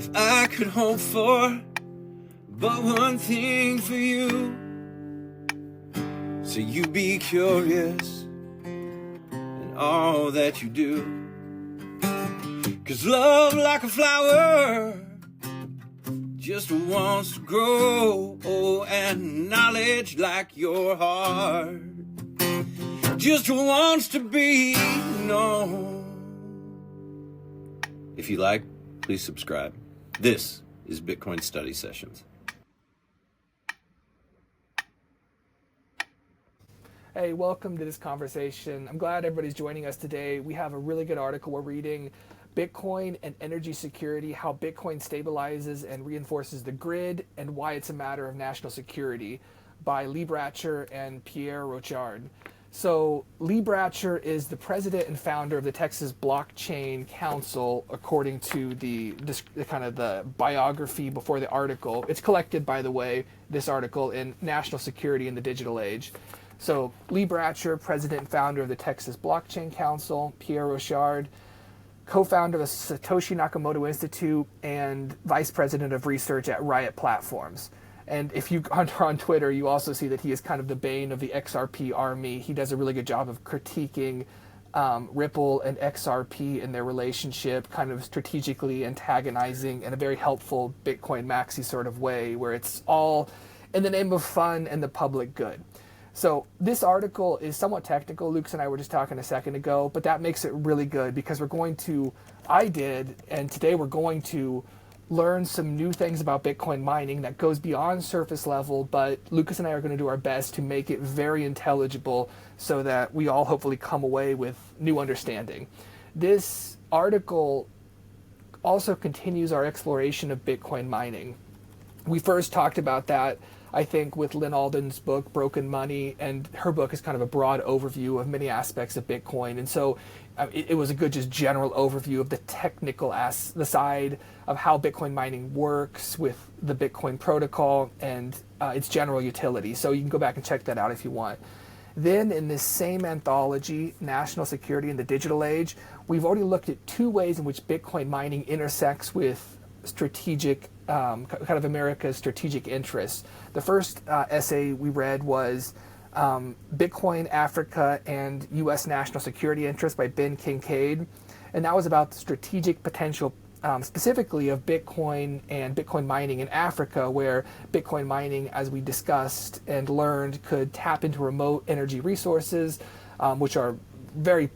if I could hope for but one thing for you, so you be curious in all that you do. 'Cause love, like a flower, just wants to grow. Oh, and knowledge, like your heart, just wants to be known. If you like, please subscribe. This is Bitcoin Study Sessions. Hey, welcome to this conversation. I'm glad everybody's joining us today. We have a really good article we're reading, Bitcoin and Energy Security, How Bitcoin Stabilizes and Reinforces the Grid and Why It's a Matter of National Security, by Lee Bratcher and Pierre Rochard. So Lee Bratcher is the president and founder of the Texas Blockchain Council, according to the kind of the biography before the article. It's collected, by the way, this article, in National Security in the Digital Age. So Lee Bratcher, president and founder of the Texas Blockchain Council, Pierre Rochard, co-founder of the Satoshi Nakamoto Institute and vice president of research at Riot Platforms. And if you are on Twitter, you also see that he is kind of the bane of the XRP army. He does a really good job of critiquing Ripple and XRP and their relationship, kind of strategically antagonizing in a very helpful Bitcoin maxi sort of way, where it's all in the name of fun and the public good. So this article is somewhat technical. Lucas and I were just talking a second ago, but that makes it really good because and today we're going to learn some new things about Bitcoin mining that goes beyond surface level, but Lucas and I are going to do our best to make it very intelligible so that we all hopefully come away with new understanding. This article also continues our exploration of Bitcoin mining. We first talked about that, I think, with Lynn Alden's book, Broken Money, and her book is kind of a broad overview of many aspects of Bitcoin. And so it was a good, just general overview of the technical the side of how Bitcoin mining works with the Bitcoin protocol and its general utility. So you can go back and check that out if you want. Then in this same anthology, National Security in the Digital Age, we've already looked at two ways in which Bitcoin mining intersects with strategic kind of America's strategic interests. The first essay we read was Bitcoin, Africa, and U.S. National Security Interests by Ben Kincaid. And that was about the strategic potential specifically of Bitcoin and Bitcoin mining in Africa, where Bitcoin mining, as we discussed and learned, could tap into remote energy resources, which are there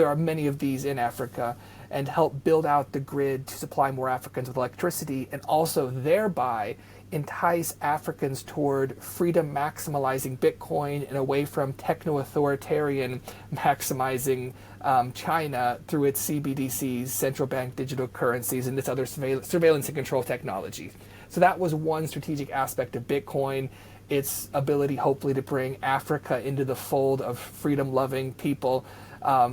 are many of these in Africa, and help build out the grid to supply more Africans with electricity, and also thereby entice Africans toward freedom maximalizing Bitcoin and away from techno-authoritarian maximizing China through its CBDCs, central bank digital currencies, and its other surveillance and control technology. So that was one strategic aspect of Bitcoin, its ability hopefully to bring Africa into the fold of freedom-loving people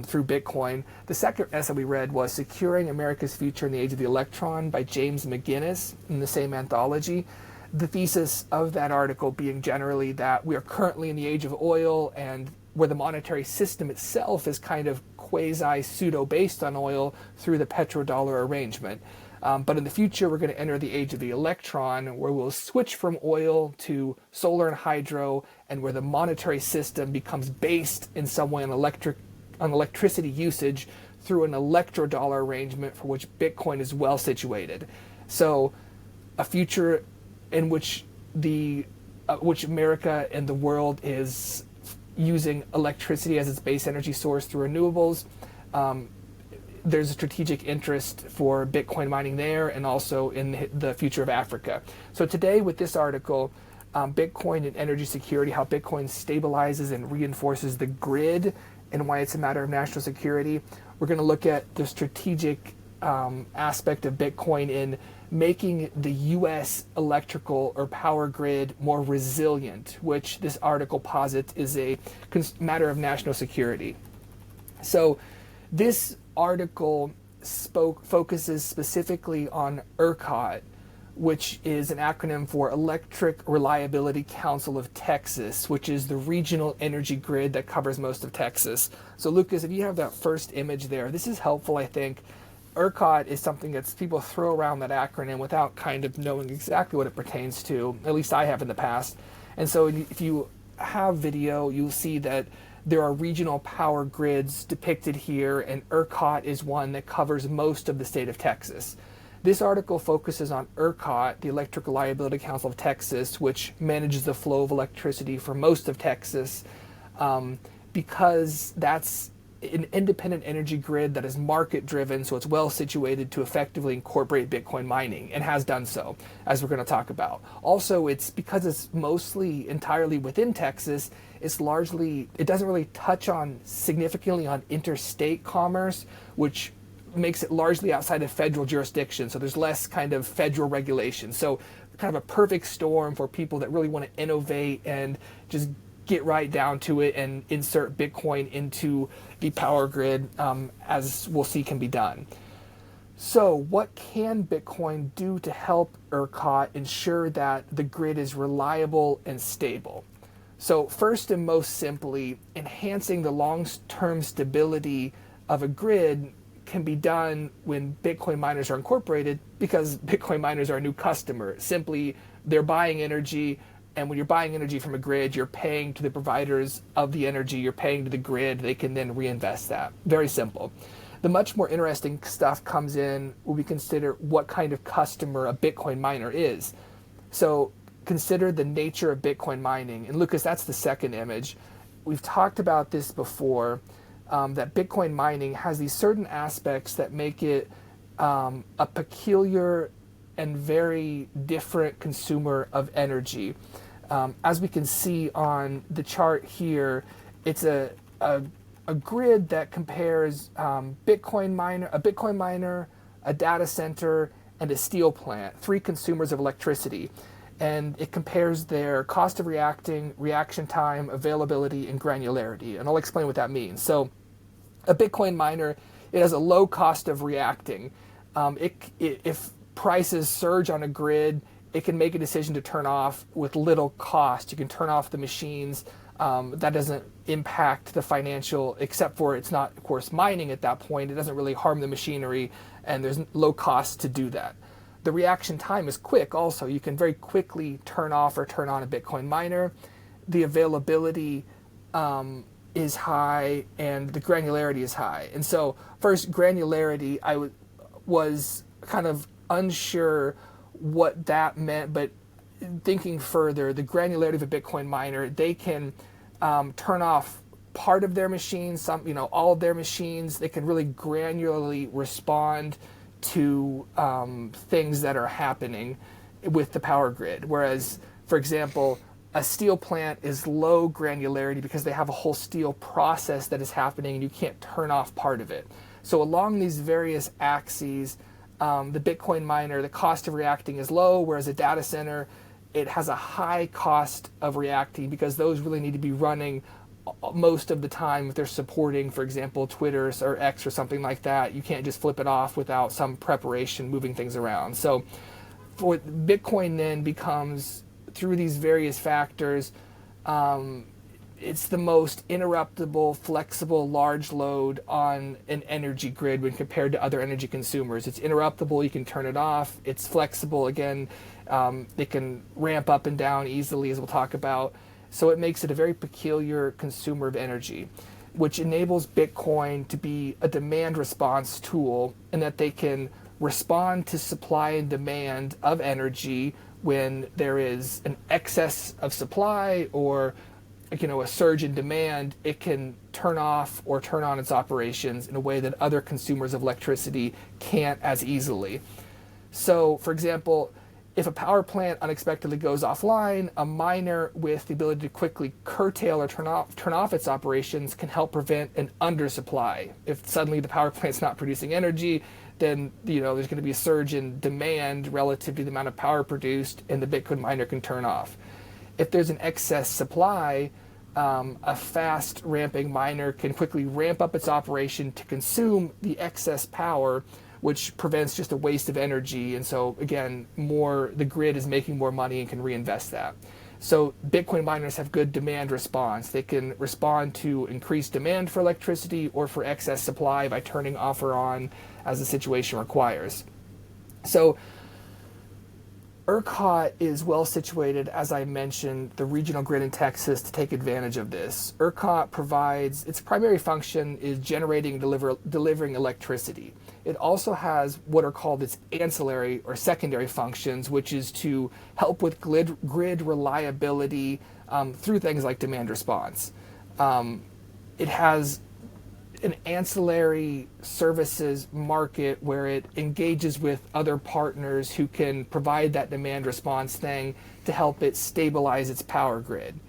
through Bitcoin. The second essay we read was Securing America's Future in the Age of the Electron by James McGinnis in the same anthology. The thesis of that article being generally that we are currently in the age of oil, and where the monetary system itself is kind of quasi-pseudo based on oil through the petrodollar arrangement. But in the future, we're going to enter the age of the electron, where we'll switch from oil to solar and hydro, and where the monetary system becomes based in some way on electricity usage through an electrodollar arrangement, for which Bitcoin is well situated. So a future in which which America and the world is using electricity as its base energy source through renewables. There's a strategic interest for Bitcoin mining there, and also in the future of Africa. So today with this article, Bitcoin and Energy Security, How Bitcoin Stabilizes and Reinforces the Grid and Why It's a Matter of National Security, we're going to look at the strategic aspect of Bitcoin in making the U.S. electrical or power grid more resilient, which this article posits is a matter of national security. So this article focuses specifically on ERCOT, which is an acronym for Electric Reliability Council of Texas, which is the regional energy grid that covers most of Texas. So Lucas, if you have that first image there, this is helpful, I think. ERCOT is something that's people throw around that acronym without kind of knowing exactly what it pertains to. At least I have in the past. And so if you have video, you'll see that there are regional power grids depicted here, and ERCOT is one that covers most of the state of Texas. This article focuses on ERCOT, the Electric Reliability Council of Texas, which manages the flow of electricity for most of Texas, because that's an independent energy grid that is market driven, so it's well situated to effectively incorporate Bitcoin mining, and has done so, as we're going to talk about. Also, it's because it's mostly entirely within Texas, it doesn't really touch on significantly on interstate commerce, which makes it largely outside of federal jurisdiction, so there's less kind of federal regulation. So kind of a perfect storm for people that really want to innovate and just get right down to it and insert Bitcoin into the power grid, as we'll see can be done. So what can Bitcoin do to help ERCOT ensure that the grid is reliable and stable? So first and most simply, enhancing the long-term stability of a grid can be done when Bitcoin miners are incorporated, because Bitcoin miners are a new customer. Simply, they're buying energy, and when you're buying energy from a grid, you're paying to the providers of the energy, you're paying to the grid, they can then reinvest that. Very simple. The much more interesting stuff comes in when we consider what kind of customer a Bitcoin miner is. So consider the nature of Bitcoin mining. And Lucas, that's the second image. We've talked about this before, that Bitcoin mining has these certain aspects that make it a peculiar and very different consumer of energy. As we can see on the chart here, it's a grid that compares a Bitcoin miner, a data center, and a steel plant, three consumers of electricity. And it compares their cost of reacting, reaction time, availability, and granularity. And I'll explain what that means. So a Bitcoin miner, it has a low cost of reacting. If prices surge on a grid, it can make a decision to turn off with little cost. You can turn off the machines. That doesn't impact the financial, except for it's not, of course, mining at that point. It doesn't really harm the machinery, and there's low cost to do that. The reaction time is quick also. You can very quickly turn off or turn on a Bitcoin miner. The availability is high, and the granularity is high. And so first, granularity, I was kind of unsure what that meant, but thinking further, the granularity of a Bitcoin miner, they can turn off part of their machines, all of their machines. They can really granularly respond to things that are happening with the power grid. Whereas, for example, a steel plant is low granularity because they have a whole steel process that is happening and you can't turn off part of it. So along these various axes, the Bitcoin miner, the cost of reacting is low, whereas a data center, it has a high cost of reacting because those really need to be running most of the time if they're supporting, for example, Twitter or X or something like that. You can't just flip it off without some preparation, moving things around. So for Bitcoin then becomes, through these various factors, it's the most interruptible, flexible, large load on an energy grid when compared to other energy consumers. It's interruptible, you can turn it off. It's flexible, again, they can ramp up and down easily, as we'll talk about. So it makes it a very peculiar consumer of energy, which enables Bitcoin to be a demand response tool, in that they can respond to supply and demand of energy when there is an excess of supply or a surge in demand. It can turn off or turn on its operations in a way that other consumers of electricity can't as easily. So, for example, if a power plant unexpectedly goes offline, a miner with the ability to quickly curtail or turn off its operations can help prevent an undersupply. If suddenly the power plant's not producing energy, then there's going to be a surge in demand relative to the amount of power produced, and the Bitcoin miner can turn off. If there's an excess supply, a fast ramping miner can quickly ramp up its operation to consume the excess power, which prevents just a waste of energy. And so again, the grid is making more money and can reinvest that. So Bitcoin miners have good demand response. They can respond to increased demand for electricity or for excess supply by turning off or on as the situation requires. So ERCOT is well situated, as I mentioned, the regional grid in Texas to take advantage of this. ERCOT provides, its primary function is generating and delivering electricity. It also has what are called its ancillary or secondary functions, which is to help with grid reliability through things like demand response. It has an ancillary services market where it engages with other partners who can provide that demand response thing to help it stabilize its power grid.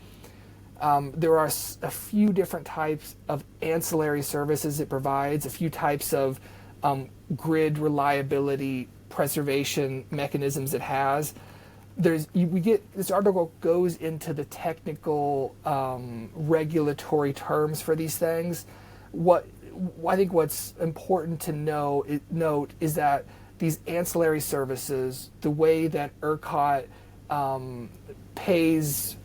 There are a few different types of ancillary services it provides, a few types of grid reliability preservation mechanisms it has. This article goes into the technical regulatory terms for these things. I think what's important to note is that these ancillary services, the way that ERCOT pays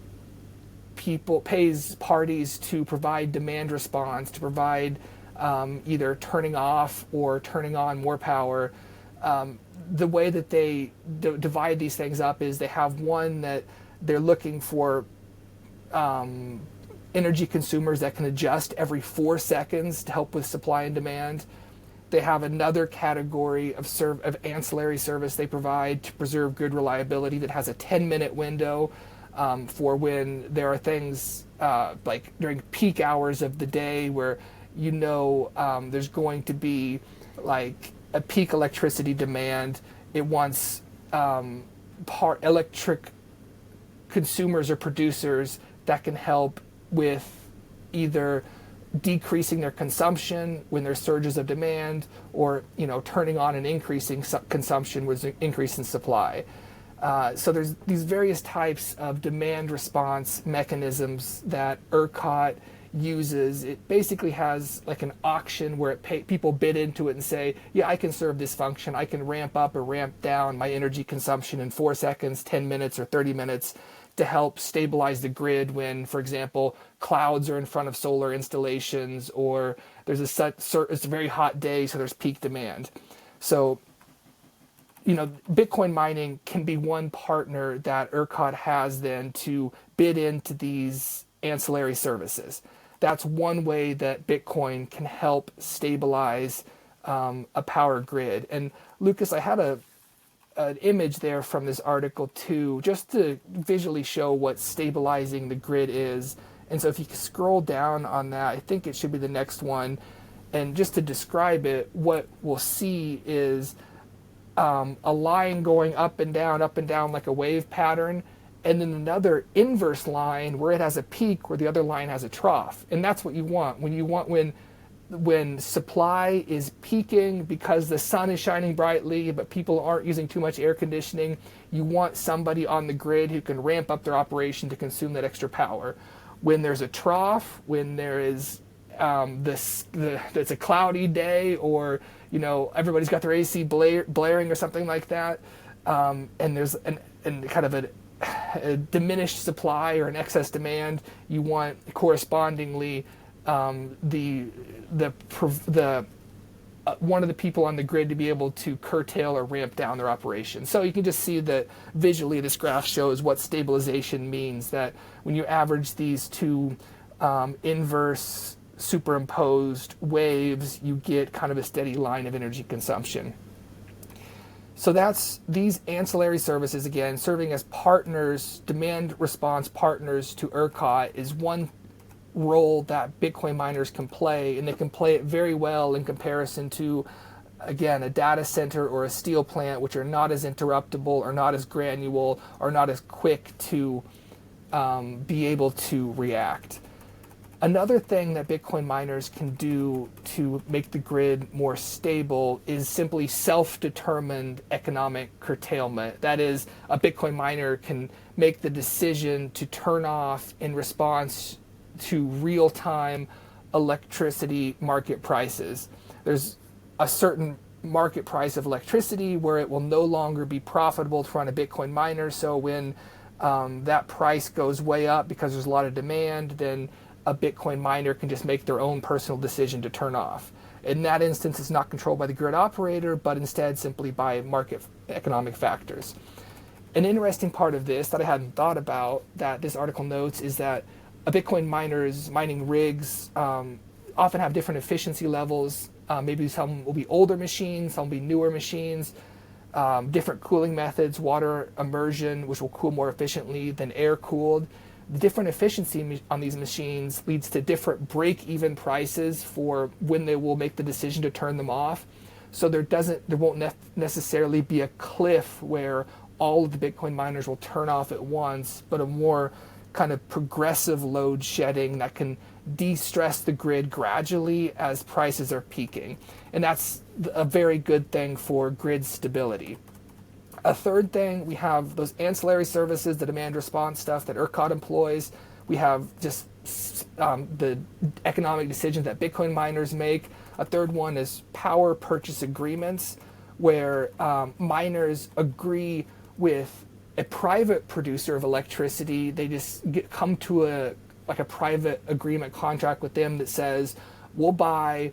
parties to provide demand response, to provide either turning off or turning on more power, the way that they divide these things up is they have one that they're looking for energy consumers that can adjust every 4 seconds to help with supply and demand. They have another category of ancillary service they provide to preserve grid reliability that has a 10-minute window for when there are things like during peak hours of the day where there's going to be like a peak electricity demand. It wants electric consumers or producers that can help with either decreasing their consumption when there's surges of demand, or turning on and increasing consumption with an increase in supply. So there's these various types of demand response mechanisms that ERCOT uses. It basically has like an auction where people bid into it and say, yeah, I can serve this function. I can ramp up or ramp down my energy consumption in 4 seconds, 10 minutes, or 30 minutes to help stabilize the grid when, for example, clouds are in front of solar installations, or there's it's a very hot day, so there's peak demand. So, Bitcoin mining can be one partner that ERCOT has then to bid into these ancillary services. That's one way that Bitcoin can help stabilize a power grid. And Lucas, I had an image there from this article too, just to visually show what stabilizing the grid is. And so if you scroll down on that, I think it should be the next one. And just to describe it, what we'll see is a line going up and down like a wave pattern, and then another inverse line where it has a peak where the other line has a trough. And that's what you want. When supply is peaking because the sun is shining brightly, but people aren't using too much air conditioning, you want somebody on the grid who can ramp up their operation to consume that extra power. When there's a trough, when there is it's a cloudy day, or everybody's got their AC blaring or something like that, and there's kind of a diminished supply or an excess demand, you want correspondingly one of the people on the grid to be able to curtail or ramp down their operation. So you can just see that visually this graph shows what stabilization means, that when you average these two inverse superimposed waves, you get kind of a steady line of energy consumption. So that's these ancillary services, again, serving as partners, demand response partners to ERCOT, is one role that Bitcoin miners can play, and they can play it very well in comparison to, again, a data center or a steel plant, which are not as interruptible or not as granular or not as quick to be able to react. Another thing that Bitcoin miners can do to make the grid more stable is simply self-determined economic curtailment. That is, a Bitcoin miner can make the decision to turn off in response to real-time electricity market prices. There's a certain market price of electricity where it will no longer be profitable to run a Bitcoin miner. So when that price goes way up because there's a lot of demand, then a Bitcoin miner can just make their own personal decision to turn off. In that instance, it's not controlled by the grid operator, but instead simply by market economic factors. An interesting part of this that I hadn't thought about that this article notes is that a Bitcoin miner's mining rigs often have different efficiency levels. Maybe some will be older machines, some will be newer machines, different cooling methods, water immersion, which will cool more efficiently than air cooled. The different efficiency on these machines leads to different break-even prices for when they will make the decision to turn them off. So there won't necessarily be a cliff where all of the Bitcoin miners will turn off at once, but a more kind of progressive load shedding that can de-stress the grid gradually as prices are peaking. And that's a very good thing for grid stability. A third thing, we have those ancillary services, the demand response stuff that ERCOT employs. We have just the economic decisions that Bitcoin miners make. A third one is power purchase agreements, where miners agree with a private producer of electricity. They just come to a private agreement contract with them that says, we'll buy,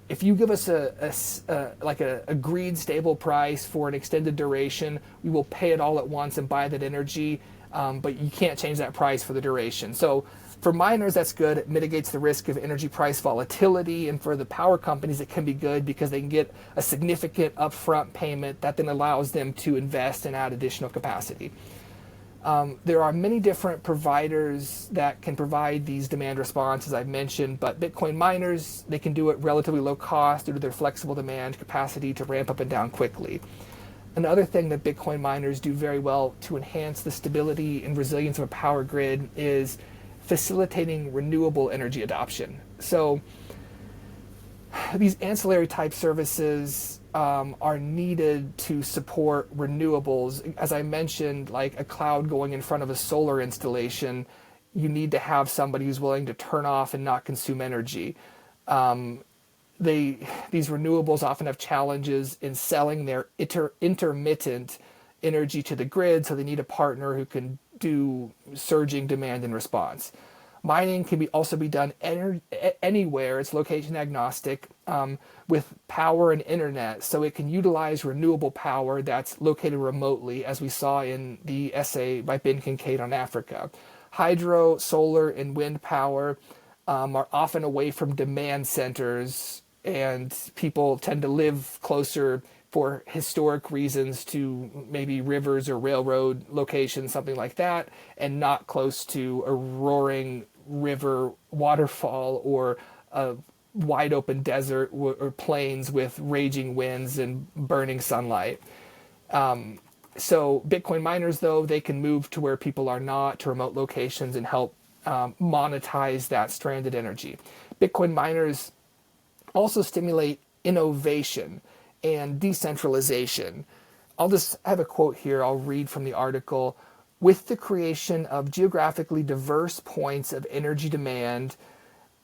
if you give us a agreed stable price for an extended duration, we will pay it all at once and buy that energy, but you can't change that price for the duration. So for miners, that's good. It mitigates the risk of energy price volatility, and for the power companies, it can be good because they can get a significant upfront payment that then allows them to invest and add additional capacity. There are many different providers that can provide these demand response, as I've mentioned, but Bitcoin miners, they can do it relatively low cost due to their flexible demand capacity to ramp up and down quickly. Another thing that Bitcoin miners do very well to enhance the stability and resilience of a power grid is facilitating renewable energy adoption. So these ancillary type services are needed to support renewables. As I mentioned, like a cloud going in front of a solar installation, you need to have somebody who's willing to turn off and not consume energy. These renewables often have challenges in selling their intermittent energy to the grid, so they need a partner who can do surging demand and response. Mining can also be done anywhere. It's location agnostic with power and internet, so it can utilize renewable power that's located remotely, as we saw in the essay by Ben Kincaid on Africa. Hydro, solar, and wind power are often away from demand centers, and people tend to live closer for historic reasons to maybe rivers or railroad locations, something like that, and not close to a roaring river waterfall or a wide open desert or plains with raging winds and burning sunlight. So Bitcoin miners, though, they can move to where people are not, to remote locations, and help monetize that stranded energy. Bitcoin miners also stimulate innovation and decentralization. I have a quote here I'll read from the article. With the creation of geographically diverse points of energy demand,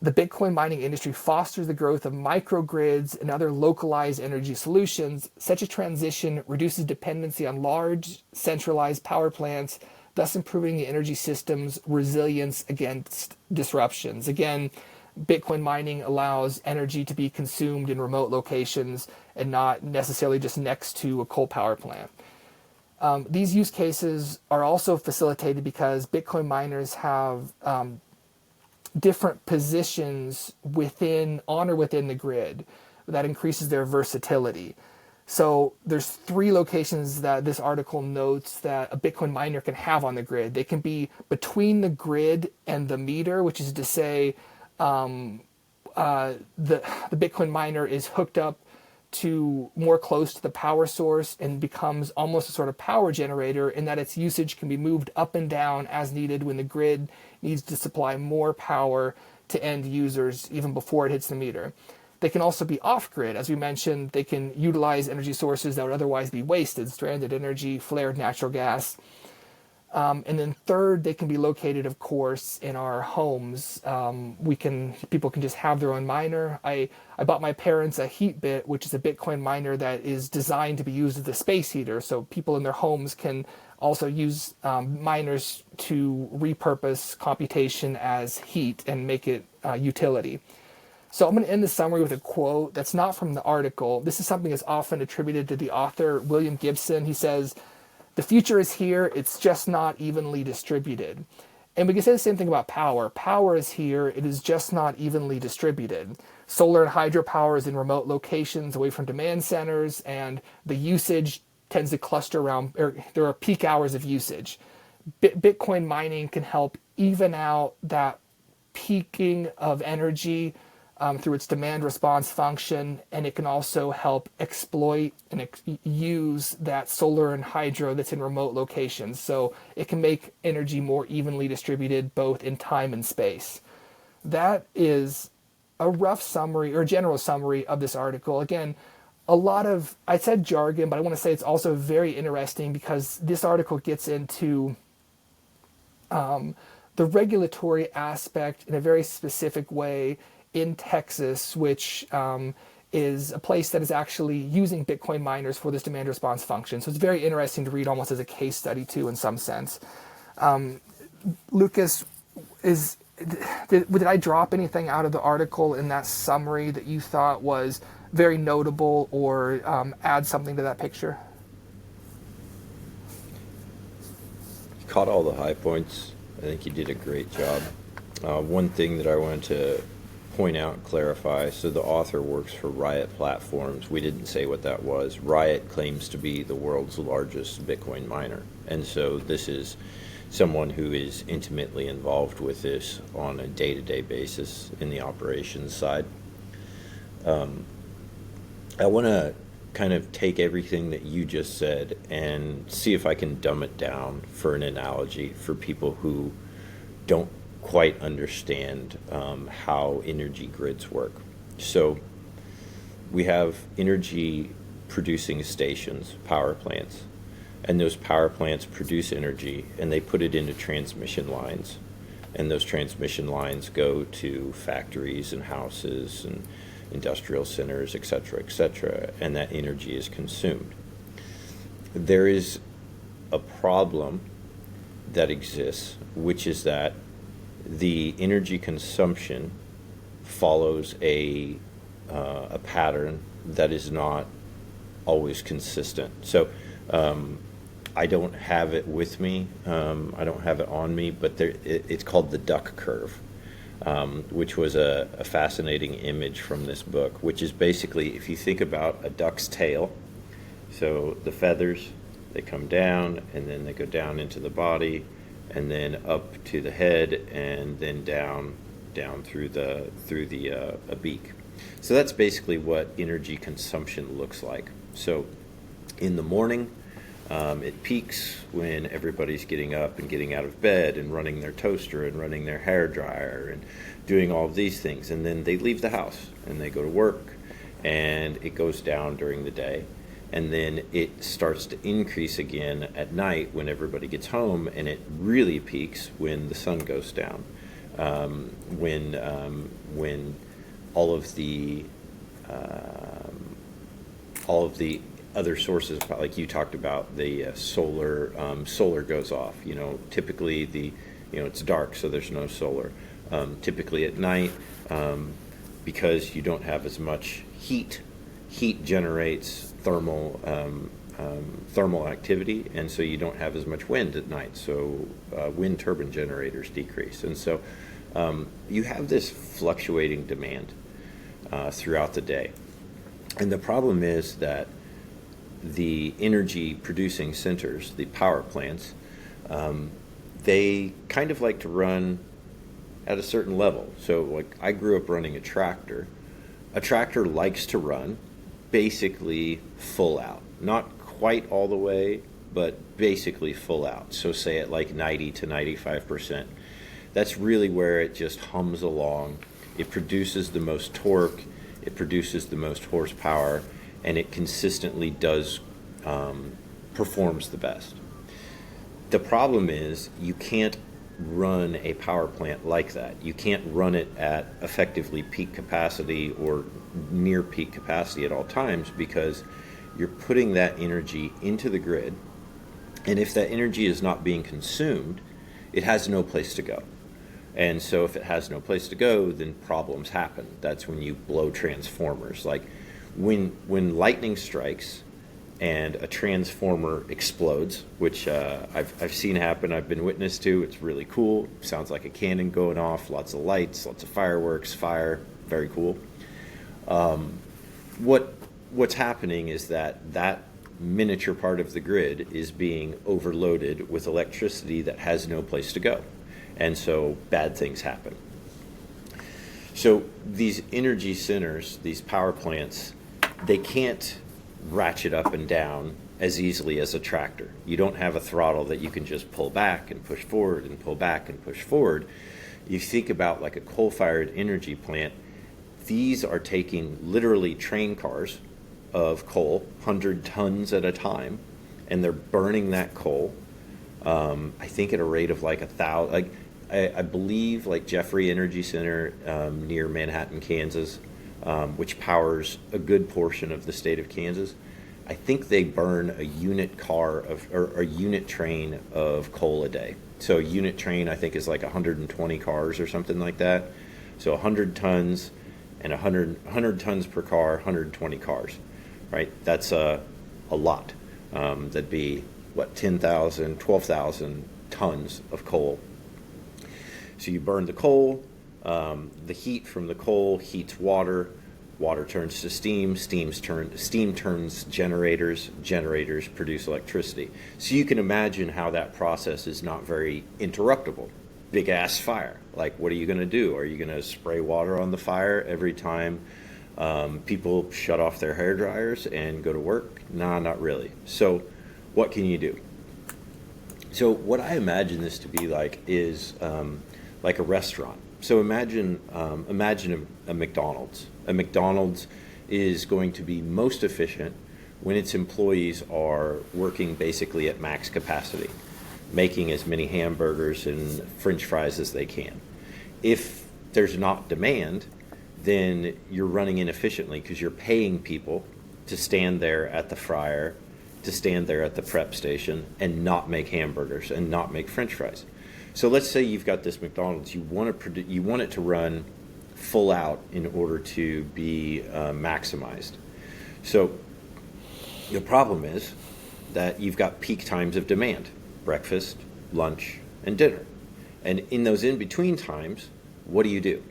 the Bitcoin mining industry fosters the growth of microgrids and other localized energy solutions. Such a transition reduces dependency on large, centralized power plants, thus improving the energy system's resilience against disruptions. Again, Bitcoin mining allows energy to be consumed in remote locations and not necessarily just next to a coal power plant. These use cases are also facilitated because Bitcoin miners have different positions on or within the grid that increases their versatility. So there's 3 locations that this article notes that a Bitcoin miner can have on the grid. They can be between the grid and the meter, which is to say the Bitcoin miner is hooked up to more close to the power source and becomes almost a sort of power generator, in that its usage can be moved up and down as needed when the grid needs to supply more power to end users even before it hits the meter. They can also be off-grid. As we mentioned, they can utilize energy sources that would otherwise be wasted, stranded energy, flared natural gas. And then third, they can be located, of course, in our homes. People can just have their own miner. I bought my parents a Heatbit, which is a Bitcoin miner that is designed to be used as a space heater. So people in their homes can also use miners to repurpose computation as heat and make it utility. So I'm going to end the summary with a quote that's not from the article. This is something that's often attributed to the author, William Gibson. He says, "The future is here, it's just not evenly distributed." And we can say the same thing about power. Power is here, it is just not evenly distributed. Solar and hydropower is in remote locations away from demand centers, and the usage tends to cluster around, or there are peak hours of usage. Bitcoin mining can help even out that peaking of energy through its demand response function, and it can also help exploit and use that solar and hydro that's in remote locations. So it can make energy more evenly distributed both in time and space. That is a rough summary or general summary of this article. Again, a lot of, I said jargon, but I want to say it's also very interesting because this article gets into the regulatory aspect in a very specific way in Texas, which is a place that is actually using Bitcoin miners for this demand response function. So it's very interesting to read, almost as a case study too, in some sense. Lucas, did I drop anything out of the article in that summary that you thought was very notable, or add something to that picture? You caught all the high points. I think you did a great job. One thing that I wanted to point out and clarify, so the author works for Riot Platforms. We didn't say what that was. Riot claims to be the world's largest Bitcoin miner, and so this is someone who is intimately involved with this on a day-to-day basis in the operations side. I want to kind of take everything that you just said and see if I can dumb it down for an analogy for people who don't quite understand how energy grids work. So we have energy producing stations, power plants, and those power plants produce energy and they put it into transmission lines, and those transmission lines go to factories and houses and industrial centers, etc., and that energy is consumed. There is a problem that exists, which is that the energy consumption follows a pattern that is not always consistent. So I don't have it with me, I don't have it on me, but it's called the duck curve, which was a fascinating image from this book, which is basically, if you think about a duck's tail, so the feathers, they come down and then they go down into the body and then up to the head and then down through the beak. So that's basically what energy consumption looks like. So in the morning, it peaks when everybody's getting up and getting out of bed and running their toaster and running their hair dryer and doing all of these things. And then they leave the house and they go to work, and it goes down during the day. And then it starts to increase again at night when everybody gets home, and it really peaks when the sun goes down. When all of the other sources, like you talked about, the solar goes off. Typically it's dark, so there's no solar. Typically at night, because you don't have as much heat generates thermal activity, and so you don't have as much wind at night. So wind turbine generators decrease, and so you have this fluctuating demand throughout the day. And the problem is that the energy producing centers, the power plants, they kind of like to run at a certain level. So like I grew up running a tractor. A tractor likes to run basically full out, not quite all the way, but basically full out. So say at like 90 to 95%. That's really where it just hums along. It produces the most torque, it produces the most horsepower, and it consistently performs the best. The problem is you can't run a power plant like that. You can't run it at effectively peak capacity or near peak capacity at all times, because you're putting that energy into the grid, and if that energy is not being consumed, it has no place to go. And so if it has no place to go, then problems happen. That's when you blow transformers. Like when lightning strikes and a transformer explodes, which I've seen happen, I've been witness to. It's really cool. Sounds like a cannon going off, lots of lights, lots of fireworks, fire, very cool. What's happening is that miniature part of the grid is being overloaded with electricity that has no place to go. And so bad things happen. So these energy centers, these power plants, they can't ratchet up and down as easily as a tractor. You don't have a throttle that you can just pull back and push forward and pull back and push forward. You think about like a coal-fired energy plant, these are taking literally train cars of coal, 100 tons at a time, and they're burning that coal, I think at a rate of like 1,000, like I believe like Jeffrey Energy Center near Manhattan, Kansas, which powers a good portion of the state of Kansas. I think they burn a unit car of, or a unit train of coal a day. So a unit train, I think, is like 120 cars or something like that. So 100 tons and 100 tons per car, 120 cars, right? That's a lot. That'd be, what, 10,000, 12,000 tons of coal. So you burn the coal, the heat from the coal heats water, water turns to steam, steam turns generators, generators produce electricity. So you can imagine how that process is not very interruptible. Big ass fire. Like, what are you going to do? Are you going to spray water on the fire every time people shut off their hair dryers and go to work? Nah, not really. So what can you do? So what I imagine this to be like is like a restaurant. So imagine a McDonald's. A McDonald's is going to be most efficient when its employees are working basically at max capacity, making as many hamburgers and French fries as they can. If there's not demand, then you're running inefficiently because you're paying people to stand there at the fryer, to stand there at the prep station and not make hamburgers and not make French fries. So let's say you've got this McDonald's, you want it to run full out in order to be maximized. So the problem is that you've got peak times of demand, breakfast, lunch, and dinner. And in those in-between times, what do?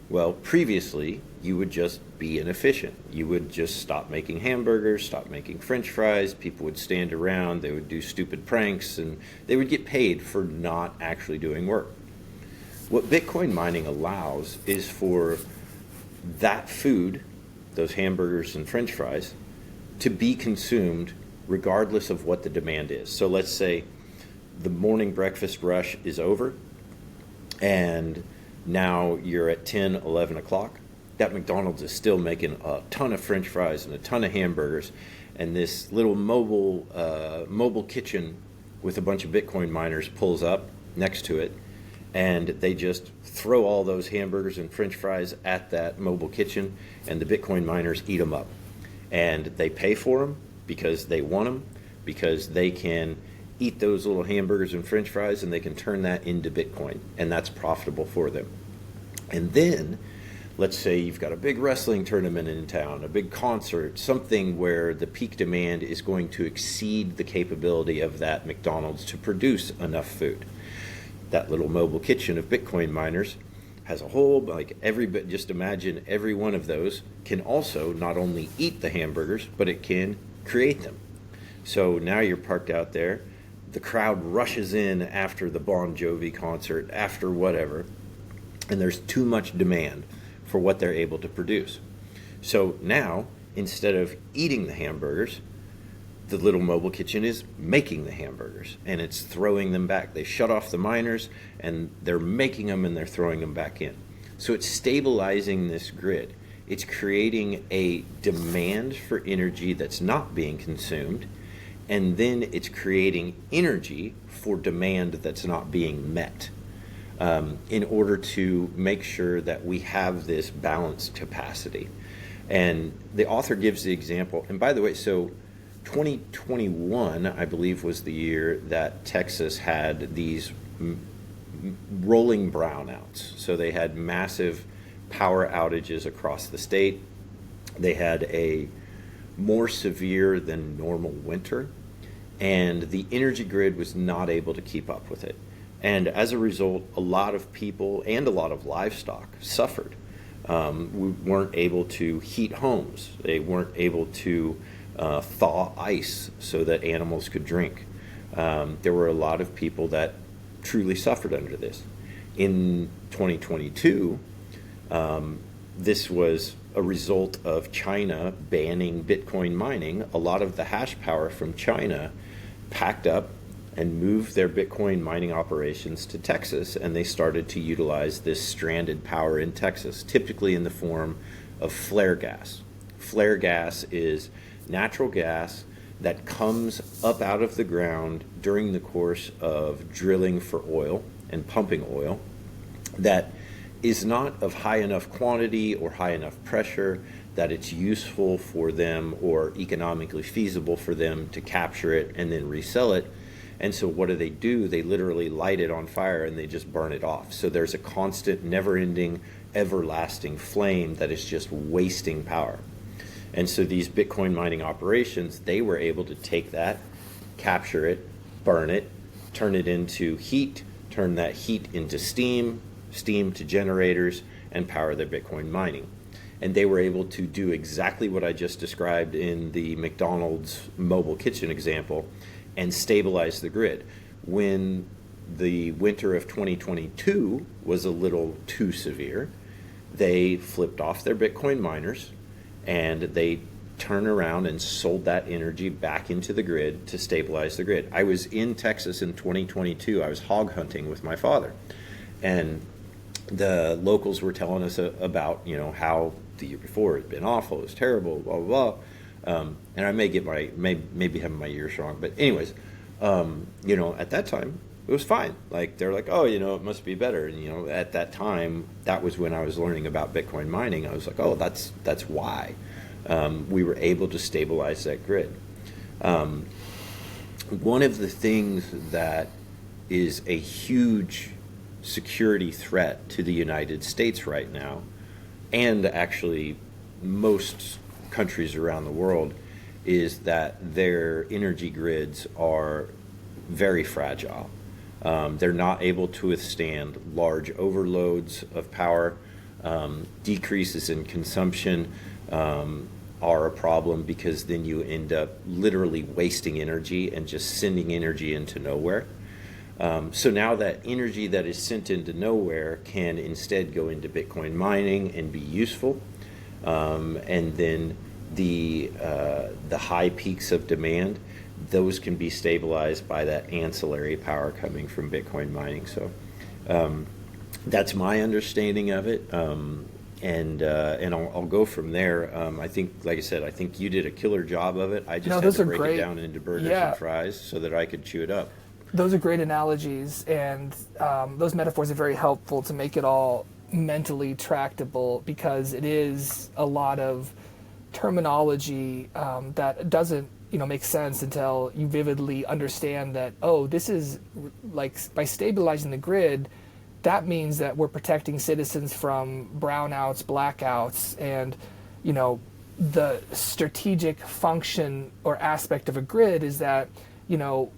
Well, previously, you would just be inefficient. You would just stop making hamburgers, stop making French fries. People would stand around, they would do stupid pranks, and they would get paid for not actually doing work. What Bitcoin mining allows is for that food, those hamburgers and French fries, to be consumed regardless of what the demand is. So let's say the morning breakfast rush is over, and now you're at 10, 11 o'clock. That McDonald's is still making a ton of French fries and a ton of hamburgers, and this little mobile kitchen with a bunch of Bitcoin miners pulls up next to it, and they just throw all those hamburgers and French fries at that mobile kitchen, and the Bitcoin miners eat them up. And they pay for them because they want them, because they can eat those little hamburgers and French fries and they can turn that into Bitcoin, and that's profitable for them. And then let's say you've got a big wrestling tournament in town, a big concert, something where the peak demand is going to exceed the capability of that McDonald's to produce enough food. That little mobile kitchen of Bitcoin miners has a whole, just imagine every one of those can also not only eat the hamburgers, but it can create them. So now you're parked out there, the crowd rushes in after the Bon Jovi concert, after whatever, and there's too much demand for what they're able to produce. So now, instead of eating the hamburgers, the little mobile kitchen is making the hamburgers, and it's throwing them back. They shut off the miners, and they're making them, and they're throwing them back in. So it's stabilizing this grid. It's creating a demand for energy that's not being consumed, and then it's creating energy for demand that's not being met, in order to make sure that we have this balanced capacity. And the author gives the example, and by the way, so 2021, I believe, was the year that Texas had these rolling brownouts. So they had massive power outages across the state. They had a more severe than normal winter, and the energy grid was not able to keep up with it. And as a result, a lot of people and a lot of livestock suffered. We weren't able to heat homes. They weren't able to thaw ice so that animals could drink. There were a lot of people that truly suffered under this. In 2022, this was a result of China banning Bitcoin mining. A lot of the hash power from China packed up and moved their Bitcoin mining operations to Texas, and they started to utilize this stranded power in Texas, typically in the form of flare gas. Flare gas is natural gas that comes up out of the ground during the course of drilling for oil and pumping oil, that is not of high enough quantity or high enough pressure that it's useful for them or economically feasible for them to capture it and then resell it. And so what do? They literally light it on fire and they just burn it off. So there's a constant, never-ending, everlasting flame that is just wasting power. And so these Bitcoin mining operations, they were able to take that, capture it, burn it, turn it into heat, turn that heat into steam, steam to generators, and power their Bitcoin mining. And they were able to do exactly what I just described in the McDonald's mobile kitchen example and stabilize the grid. When the winter of 2022 was a little too severe, they flipped off their Bitcoin miners and they turned around and sold that energy back into the grid to stabilize the grid. I was in Texas in 2022. I was hog hunting with my father, and the locals were telling us about, how the year before it had been awful, it was terrible, blah, blah, blah. And I maybe having my years wrong, but anyways, at that time, it was fine. Like, they're like, oh, it must be better. And, at that time, that was when I was learning about Bitcoin mining. I was like, oh, that's why we were able to stabilize that grid. One of the things that is a huge security threat to the United States right now, and actually most countries around the world, is that their energy grids are very fragile. They're not able to withstand large overloads of power. Decreases in consumption are a problem, because then you end up literally wasting energy and just sending energy into nowhere. So now that energy that is sent into nowhere can instead go into Bitcoin mining and be useful. And then the high peaks of demand, those can be stabilized by that ancillary power coming from Bitcoin mining. So that's my understanding of it. And I'll go from there. I think, like I said, I think you did a killer job of it. I just had to break it down into burgers and fries so that I could chew it up. Those are great analogies, and those metaphors are very helpful to make it all mentally tractable, because it is a lot of terminology that doesn't make sense until you vividly understand that, oh, this is like, by stabilizing the grid, that means that we're protecting citizens from brownouts, blackouts, and the strategic function or aspect of a grid is that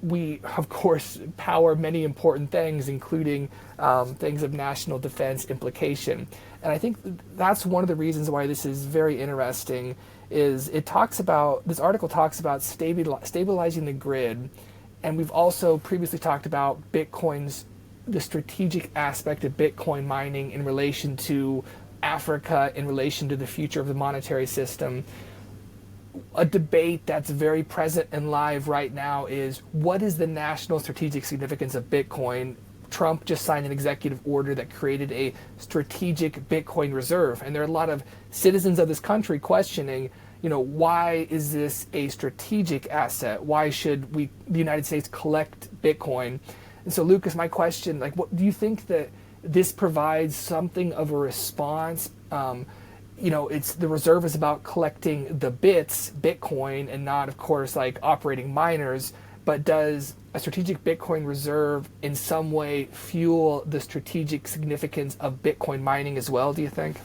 we, of course, power many important things, including things of national defense implication. And I think that's one of the reasons why this is very interesting, is this article talks about stabilizing the grid, and we've also previously talked about the strategic aspect of Bitcoin mining in relation to Africa, in relation to the future of the monetary system. A debate that's very present and live right now is, what is the national strategic significance of Bitcoin? Trump just signed an executive order that created a strategic Bitcoin reserve, and there are a lot of citizens of this country questioning, why is this a strategic asset? Why should the United States, collect Bitcoin? And so, Lucas, my question, like, what do you think that this provides something of a response? It's the reserve is about collecting the bits, Bitcoin, and not, of course, like operating miners. But does a strategic Bitcoin reserve in some way fuel the strategic significance of Bitcoin mining as well, do you think?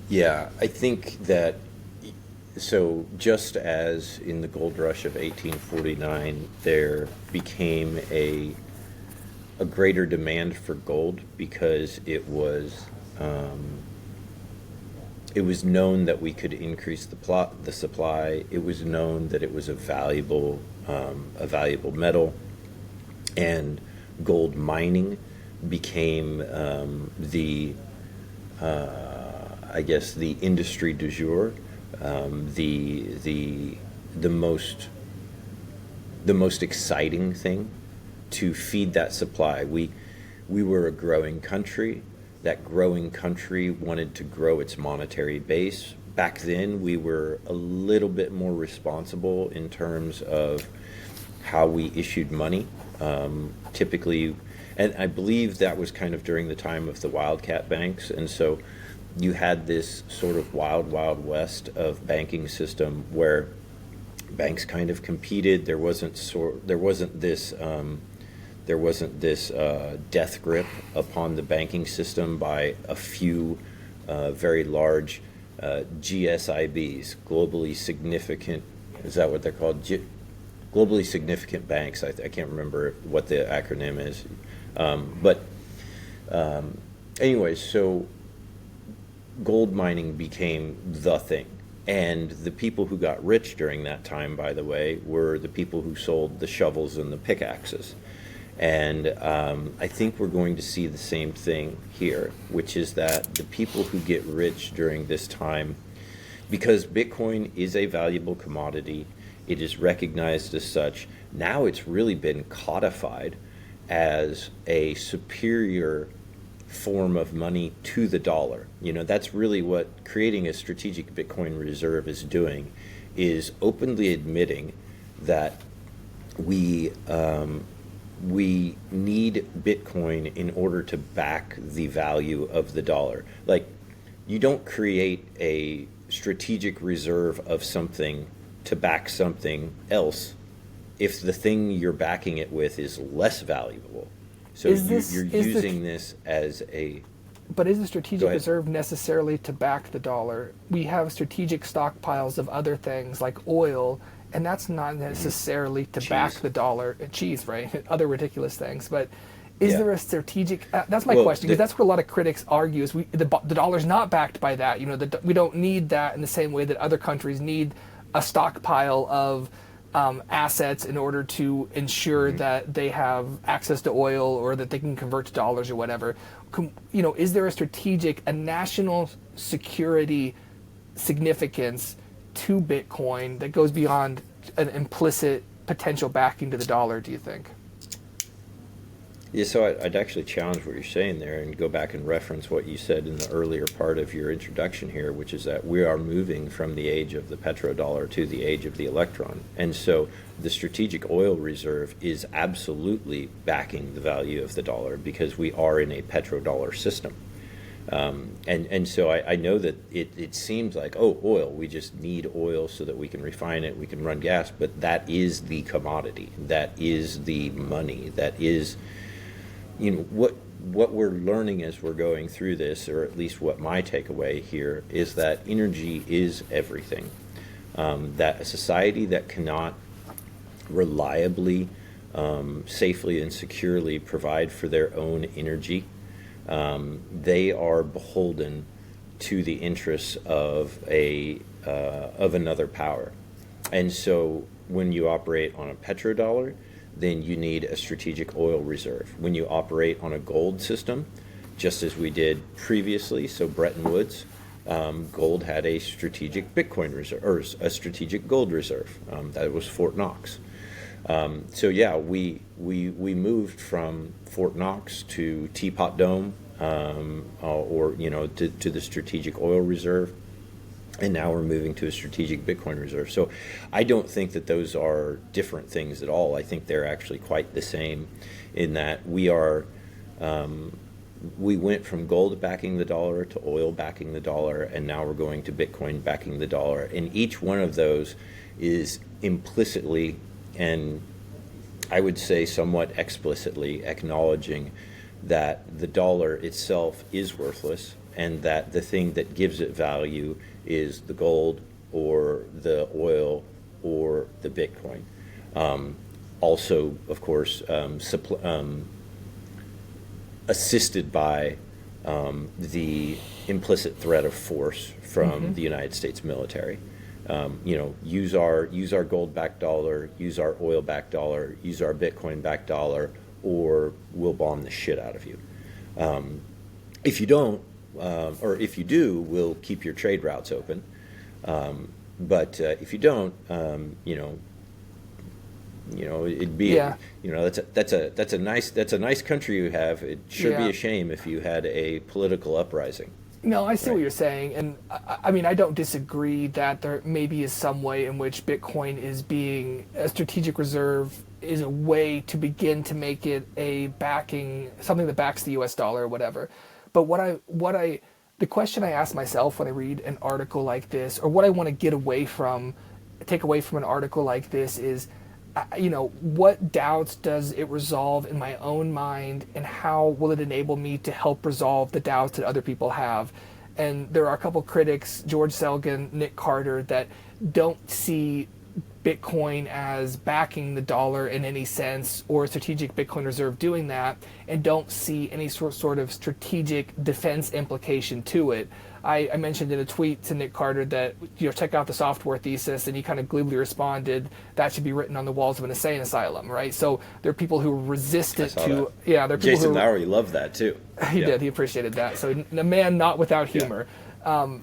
Yeah, I think that, so just as in the gold rush of 1849, there became a greater demand for gold because it was known that we could increase the supply. It was known that it was a valuable metal, and gold mining became I guess, the industry du jour, the most exciting thing to feed that supply. We were a growing country. That growing country wanted to grow its monetary base. Back then, we were a little bit more responsible in terms of how we issued money. Typically, and I believe that was kind of during the time of the wildcat banks, and so you had this sort of wild west of banking system where banks kind of competed. There wasn't this death grip upon the banking system by a few very large GSIBs, globally significant. Is that what they're called? Globally significant banks. I can't remember what the acronym is, but anyways, so gold mining became the thing. And the people who got rich during that time, by the way, were the people who sold the shovels and the pickaxes. And I think we're going to see the same thing here, which is that the people who get rich during this time, because Bitcoin is a valuable commodity, it is recognized as such. Now it's really been codified as a superior form of money to the dollar. That's really what creating a strategic Bitcoin reserve is doing, is openly admitting that we need Bitcoin in order to back the value of the dollar. Like, you don't create a strategic reserve of something to back something else if the thing you're backing it with is less valuable. So you're using this as a... But is the strategic reserve necessarily to back the dollar? We have strategic stockpiles of other things like oil, and that's not necessarily to back the dollar. Cheese, right? Other ridiculous things. But is there a strategic... that's my question, because that's what a lot of critics argue, is the dollar's not backed by that. We don't need that in the same way that other countries need a stockpile of assets in order to ensure that they have access to oil, or that they can convert to dollars or whatever. Is there a national security significance to Bitcoin that goes beyond an implicit potential backing to the dollar, do you think? Yeah, so I'd actually challenge what you're saying there and go back and reference what you said in the earlier part of your introduction here, which is that we are moving from the age of the petrodollar to the age of the electron. And so the strategic oil reserve is absolutely backing the value of the dollar, because we are in a petrodollar system. And so I know that it seems like, oil, we just need oil so that we can refine it, we can run gas, but that is the commodity, that is the money, that is... what we're learning as we're going through this, or at least what my takeaway here, is that energy is everything. That a society that cannot reliably, safely, and securely provide for their own energy, they are beholden to the interests of another power. And so when you operate on a petrodollar, then you need a strategic oil reserve. When you operate on a gold system, just as we did previously, so Bretton Woods, gold had a strategic Bitcoin reserve, or a strategic gold reserve. That was Fort Knox. So yeah, we moved from Fort Knox to Teapot Dome, or to the strategic oil reserve. and now we're moving to a strategic Bitcoin reserve. So I don't think that those are different things at all. I think they're actually quite the same, in that we went from gold backing the dollar to oil backing the dollar, and now we're going to Bitcoin backing the dollar. And each one of those is implicitly, and I would say somewhat explicitly, acknowledging that the dollar itself is worthless, and that the thing that gives it value is the gold or the oil or the Bitcoin. Also, of course, assisted by the implicit threat of force from the United States military. Use our gold-backed dollar, use our oil-backed dollar, use our Bitcoin-backed dollar, or we'll bomb the shit out of you. If you don't, or if you do, we'll keep your trade routes open. But if you don't, it'd be, that's a nice country you have. It should be a shame if you had a political uprising. No, I see what you're saying, and I mean, I don't disagree that there maybe is some way in which Bitcoin is being a strategic reserve, is a way to begin to make it something that backs the U.S. dollar or whatever. But the question I ask myself when I read an article like this, or what I want to take away from an article like this, is, what doubts does it resolve in my own mind, and how will it enable me to help resolve the doubts that other people have? And there are a couple critics, George Selgin, Nick Carter, that don't see Bitcoin as backing the dollar in any sense, or a strategic Bitcoin reserve doing that, and don't see any sort of strategic defense implication to it. I mentioned in a tweet to Nick Carter that, check out the software thesis, and he kind of glibly responded, that should be written on the walls of an insane asylum, right? So there are people who resist it to... That. Yeah, there are people Jason Lowry loved that too. He did, he appreciated that. So a man not without humor. Yeah.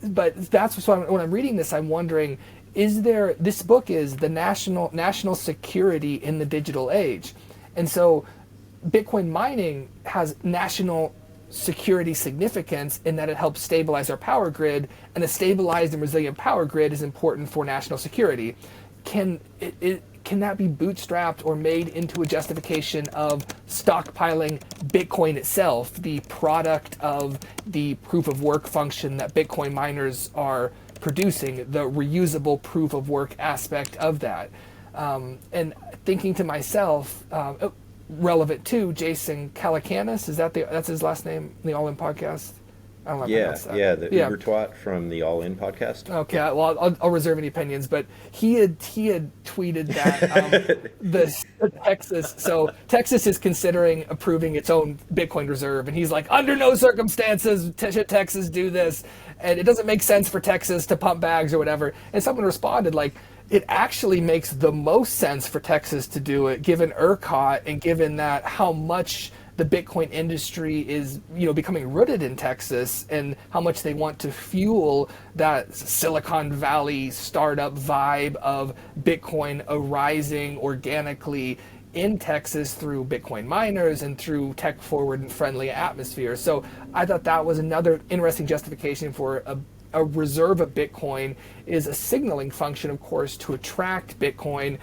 But that's when I'm reading this, I'm wondering, this book is the national security in the digital age. And so Bitcoin mining has national security significance in that it helps stabilize our power grid, and a stabilized and resilient power grid is important for national security. Can that be bootstrapped or made into a justification of stockpiling Bitcoin itself, the product of the proof of work function that Bitcoin miners are producing, the reusable proof of work aspect of that? And thinking to myself, relevant to Jason Calacanis, that's his last name, the All In podcast? I don't know if Uber twat from the All In podcast. Okay, well, I'll reserve any opinions, but he had tweeted that Texas is considering approving its own Bitcoin reserve, and he's like, under no circumstances should Texas do this, and it doesn't make sense for Texas to pump bags or whatever. And someone responded like, it actually makes the most sense for Texas to do it, given ERCOT, and given that how much the Bitcoin industry is, becoming rooted in Texas, and how much they want to fuel that Silicon Valley startup vibe of Bitcoin arising organically in Texas through Bitcoin miners and through tech forward and friendly atmosphere. So I thought that was another interesting justification for a reserve of Bitcoin, is a signaling function, of course, to attract Bitcoiners,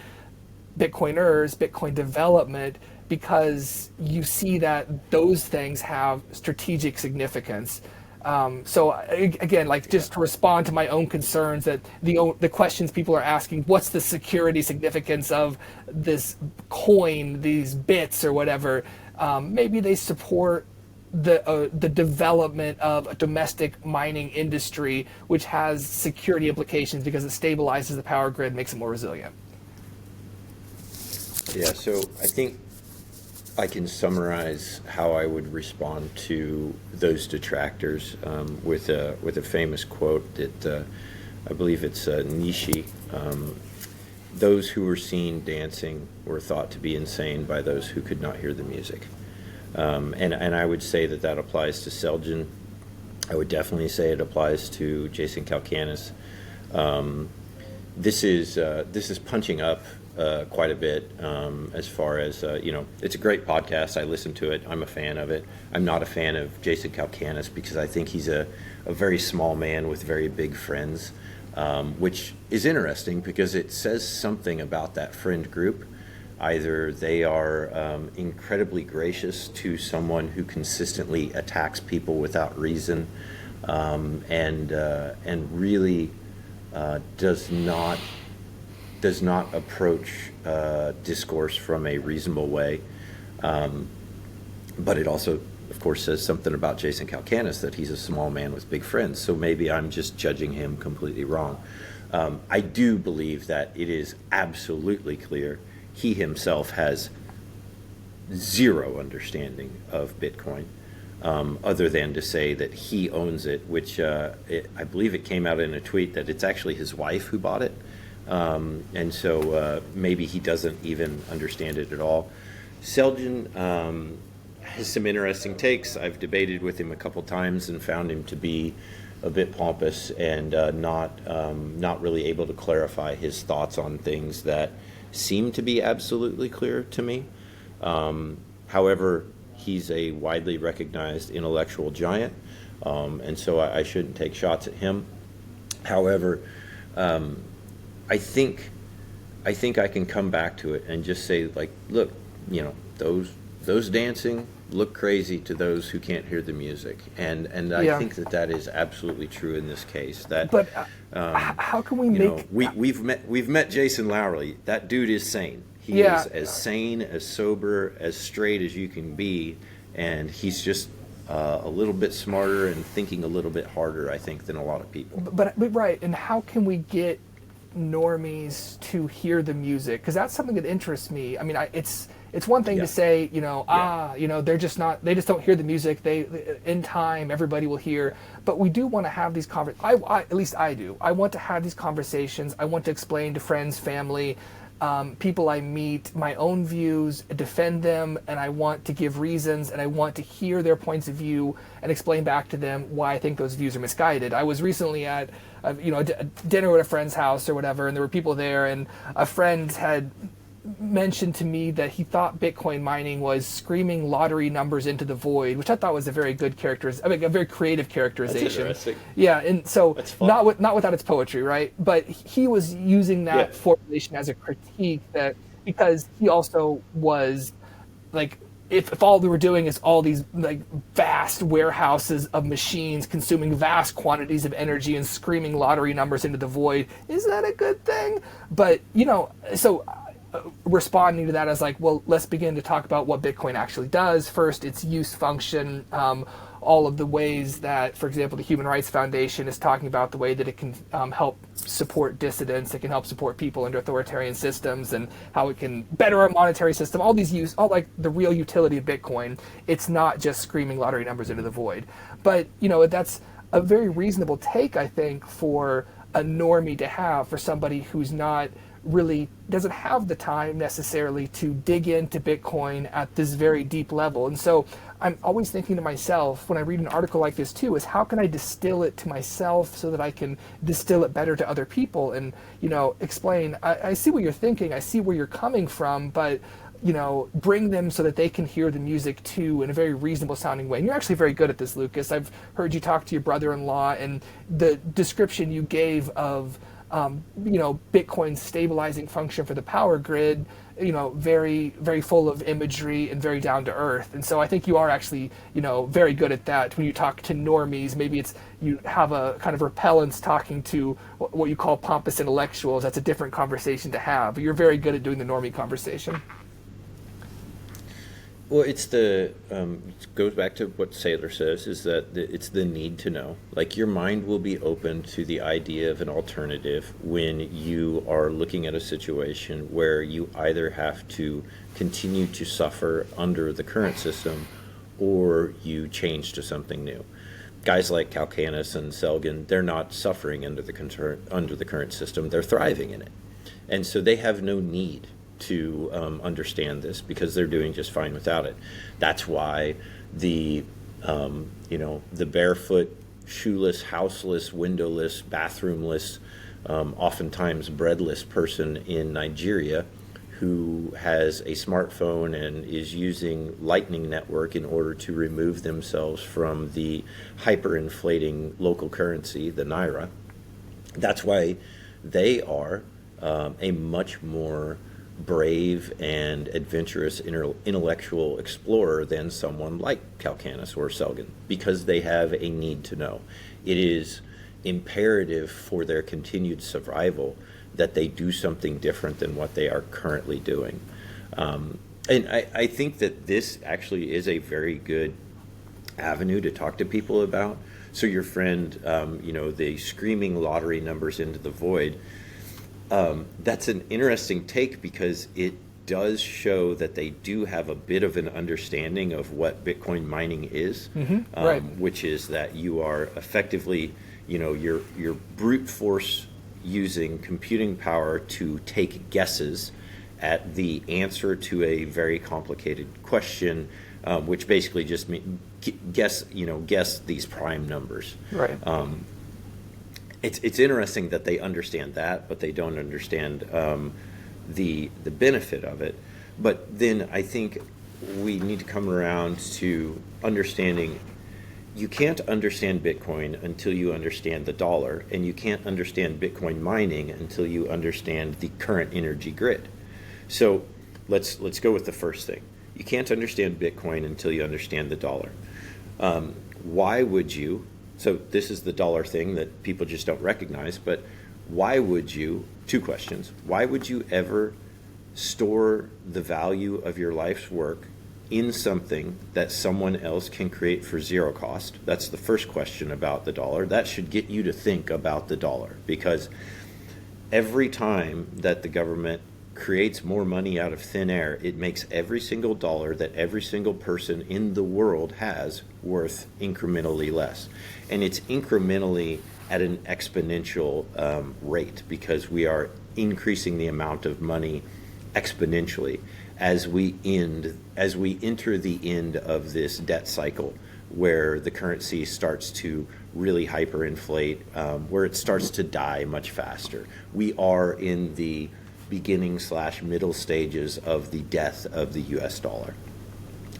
Bitcoin development, because you see that those things have strategic significance. So again, just to respond to my own concerns, that the questions people are asking, what's the security significance of this coin, these bits or whatever? Maybe they support the development of a domestic mining industry, which has security implications because it stabilizes the power grid, makes it more resilient. Yeah, so I think I can summarize how I would respond to those detractors with a famous quote that I believe it's Nishi. Those who were seen dancing were thought to be insane by those who could not hear the music. And I would say that applies to Selgin. I would definitely say it applies to Jason Calacanis. this is punching up quite a bit as far as it's a great podcast. I listen to it. I'm a fan of it. I'm not a fan of Jason Calacanis because I think he's a very small man with very big friends, which is interesting because it says something about that friend group. Either they are incredibly gracious to someone who consistently attacks people without reason, and really does not approach discourse from a reasonable way. But it also, of course, says something about Jason Calacanis that he's a small man with big friends. So maybe I'm just judging him completely wrong. I do believe that it is absolutely clear he himself has zero understanding of Bitcoin, other than to say that he owns it, which I believe it came out in a tweet that it's actually his wife who bought it. And so maybe he doesn't even understand it at all. Selgin has some interesting takes. I've debated with him a couple times and found him to be a bit pompous and not really able to clarify his thoughts on things that seem to be absolutely clear to me. However, he's a widely recognized intellectual giant, and so I shouldn't take shots at him. However, I think I can come back to it and just say, like, look, those dancing look crazy to those who can't hear the music, and I think that is absolutely true in this case. But how can we make? We've met Jason Lowry. That dude is sane. He is as sane, as sober, as straight as you can be, and he's just a little bit smarter and thinking a little bit harder, I think, than a lot of people. But right, and how can we get normies to hear the music? Because that's something that interests me. I mean, it's one thing to say, they're just not, they just don't hear the music. In time, everybody will hear. But we do want to have these conversations. At least I do. I want to have these conversations. I want to explain to friends, family, people I meet, my own views, defend them, and I want to give reasons, and I want to hear their points of view and explain back to them why I think those views are misguided. I was recently at a dinner at a friend's house or whatever, and there were people there, and a friend had mentioned to me that he thought Bitcoin mining was screaming lottery numbers into the void, which I thought was a very good a very creative characterization. That's interesting. Yeah, and so not without its poetry, right? But he was using that formulation as a critique, that because he also was like, if all we were doing is all these like vast warehouses of machines consuming vast quantities of energy and screaming lottery numbers into the void, is that a good thing? But so responding to that, I was like, well, let's begin to talk about what Bitcoin actually does. First, its use function, all of the ways that, for example, the Human Rights Foundation is talking about the way that it can help support dissidents, it can help support people under authoritarian systems, and how it can better our monetary system, all like the real utility of Bitcoin. It's not just screaming lottery numbers into the void. But, that's a very reasonable take, I think, for a normie to have, for somebody who's not really doesn't have the time necessarily to dig into Bitcoin at this very deep level. And so I'm always thinking to myself, when I read an article like this too, is how can I distill it to myself so that I can distill it better to other people and, explain, I see what you're thinking, I see where you're coming from, but bring them so that they can hear the music too in a very reasonable sounding way. And you're actually very good at this, Lucas. I've heard you talk to your brother-in-law, and the description you gave of Bitcoin's stabilizing function for the power grid, very, very full of imagery and very down to earth. And so I think you are actually, very good at that. When you talk to normies, maybe you have a kind of repellence talking to what you call pompous intellectuals. That's a different conversation to have. But you're very good at doing the normie conversation. Well, it goes back to what Saylor says, is that it's the need to know. Like, your mind will be open to the idea of an alternative when you are looking at a situation where you either have to continue to suffer under the current system or you change to something new. Guys like Calacanis and Selgin, they're not suffering under the current system, they're thriving in it. And so they have no need to understand this, because they're doing just fine without it. That's why the barefoot, shoeless, houseless, windowless, bathroomless oftentimes breadless person in Nigeria who has a smartphone and is using Lightning Network in order to remove themselves from the hyperinflating local currency, the Naira. That's why they are a much more brave and adventurous intellectual explorer than someone like Calcanus or Selgin, because they have a need to know. It is imperative for their continued survival that they do something different than what they are currently doing. And I think that this actually is a very good avenue to talk to people about. So your friend, the screaming lottery numbers into the void, that's an interesting take because it does show that they do have a bit of an understanding of what Bitcoin mining is, right. which is that you are effectively, you're brute force using computing power to take guesses at the answer to a very complicated question, which basically just guess these prime numbers. Right. It's interesting that they understand that, but they don't understand the benefit of it. But then I think we need to come around to understanding you can't understand Bitcoin until you understand the dollar, and you can't understand Bitcoin mining until you understand the current energy grid. So let's go with the first thing. You can't understand Bitcoin until you understand the dollar. Why would you? So this is the dollar thing that people just don't recognize, but why would you, two questions, why would you ever store the value of your life's work in something that someone else can create for zero cost? That's the first question about the dollar. That should get you to think about the dollar, because every time that the government creates more money out of thin air, it makes every single dollar that every single person in the world has worth incrementally less. And it's incrementally at an exponential rate, because we are increasing the amount of money exponentially as we enter the end of this debt cycle, where the currency starts to really hyperinflate, where it starts to die much faster. We are in the beginning/middle stages of the death of the US dollar.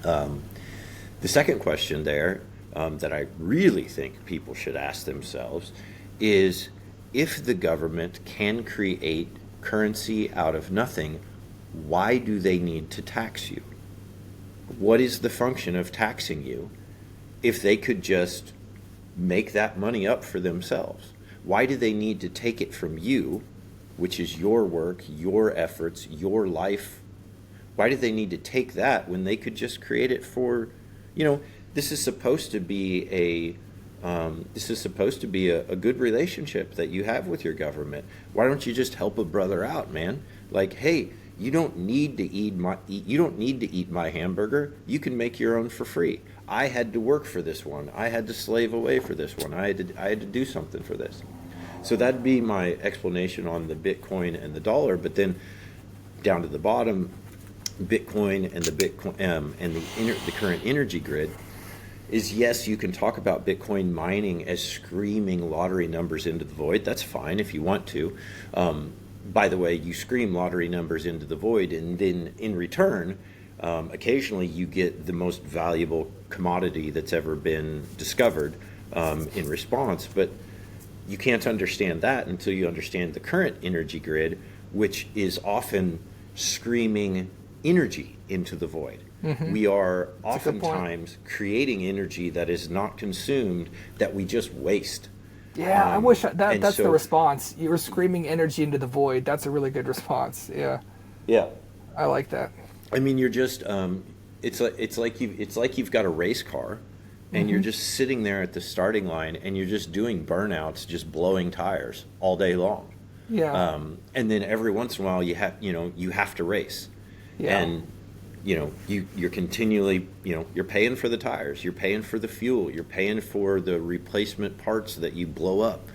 The second question there that I really think people should ask themselves is, if the government can create currency out of nothing, why do they need to tax you? What is the function of taxing you if they could just make that money up for themselves? Why do they need to take it from you, which is your work, your efforts, your life? Why do they need to take that when they could just create it for, this is supposed to be a good relationship that you have with your government. Why don't you just help a brother out, man? Like, hey, you don't need to eat my hamburger. You can make your own for free. I had to work for this one. I had to slave away for this one. I had to do something for this. So that'd be my explanation on the Bitcoin and the dollar. But then down to the bottom, Bitcoin and the current energy grid is, yes, you can talk about Bitcoin mining as screaming lottery numbers into the void. That's fine if you want to. By the way, you scream lottery numbers into the void, and then in return, occasionally you get the most valuable commodity that's ever been discovered in response. But you can't understand that until you understand the current energy grid, which is often screaming energy into the void. Mm-hmm. We are oftentimes creating energy that is not consumed, that we just waste. Yeah, I wish that's the response. You were screaming energy into the void. That's a really good response. Yeah. Yeah. I like that. I mean, you're just it's like you've got a race car, and you're just sitting there at the starting line, and you're just doing burnouts, just blowing tires all day long. Yeah. And then every once in a while you have to race. Yeah. And you're continually, you're paying for the tires, you're paying for the fuel, you're paying for the replacement parts that you blow up,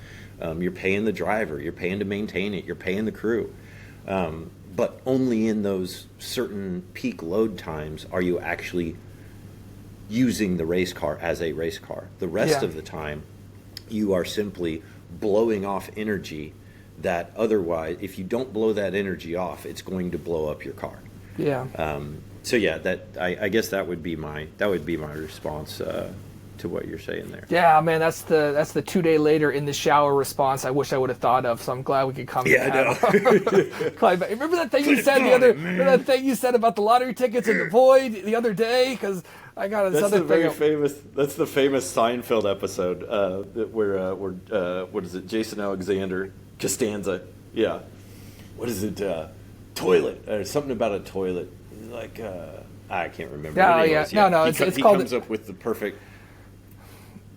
you're paying the driver, you're paying to maintain it, you're paying the crew. But only in those certain peak load times are you actually using the race car as a race car. The rest of the time, you are simply blowing off energy that otherwise, if you don't blow that energy off, it's going to blow up your car. Yeah. So yeah, that I guess that would be my response to what you're saying there. Yeah, man, that's the 2 day later in the shower response I wish I would have thought of. So I'm glad we could come. Yeah, I know. Climb back. Remember that thing you said remember that thing you said about the lottery tickets in the void the other day? Because I got this other thing. That's the famous Seinfeld episode where what is it? Jason Alexander Costanza. Yeah. What is it? Toilet or something about a toilet. Like I can't remember. Oh yeah. No. It's he called. Comes up with the perfect.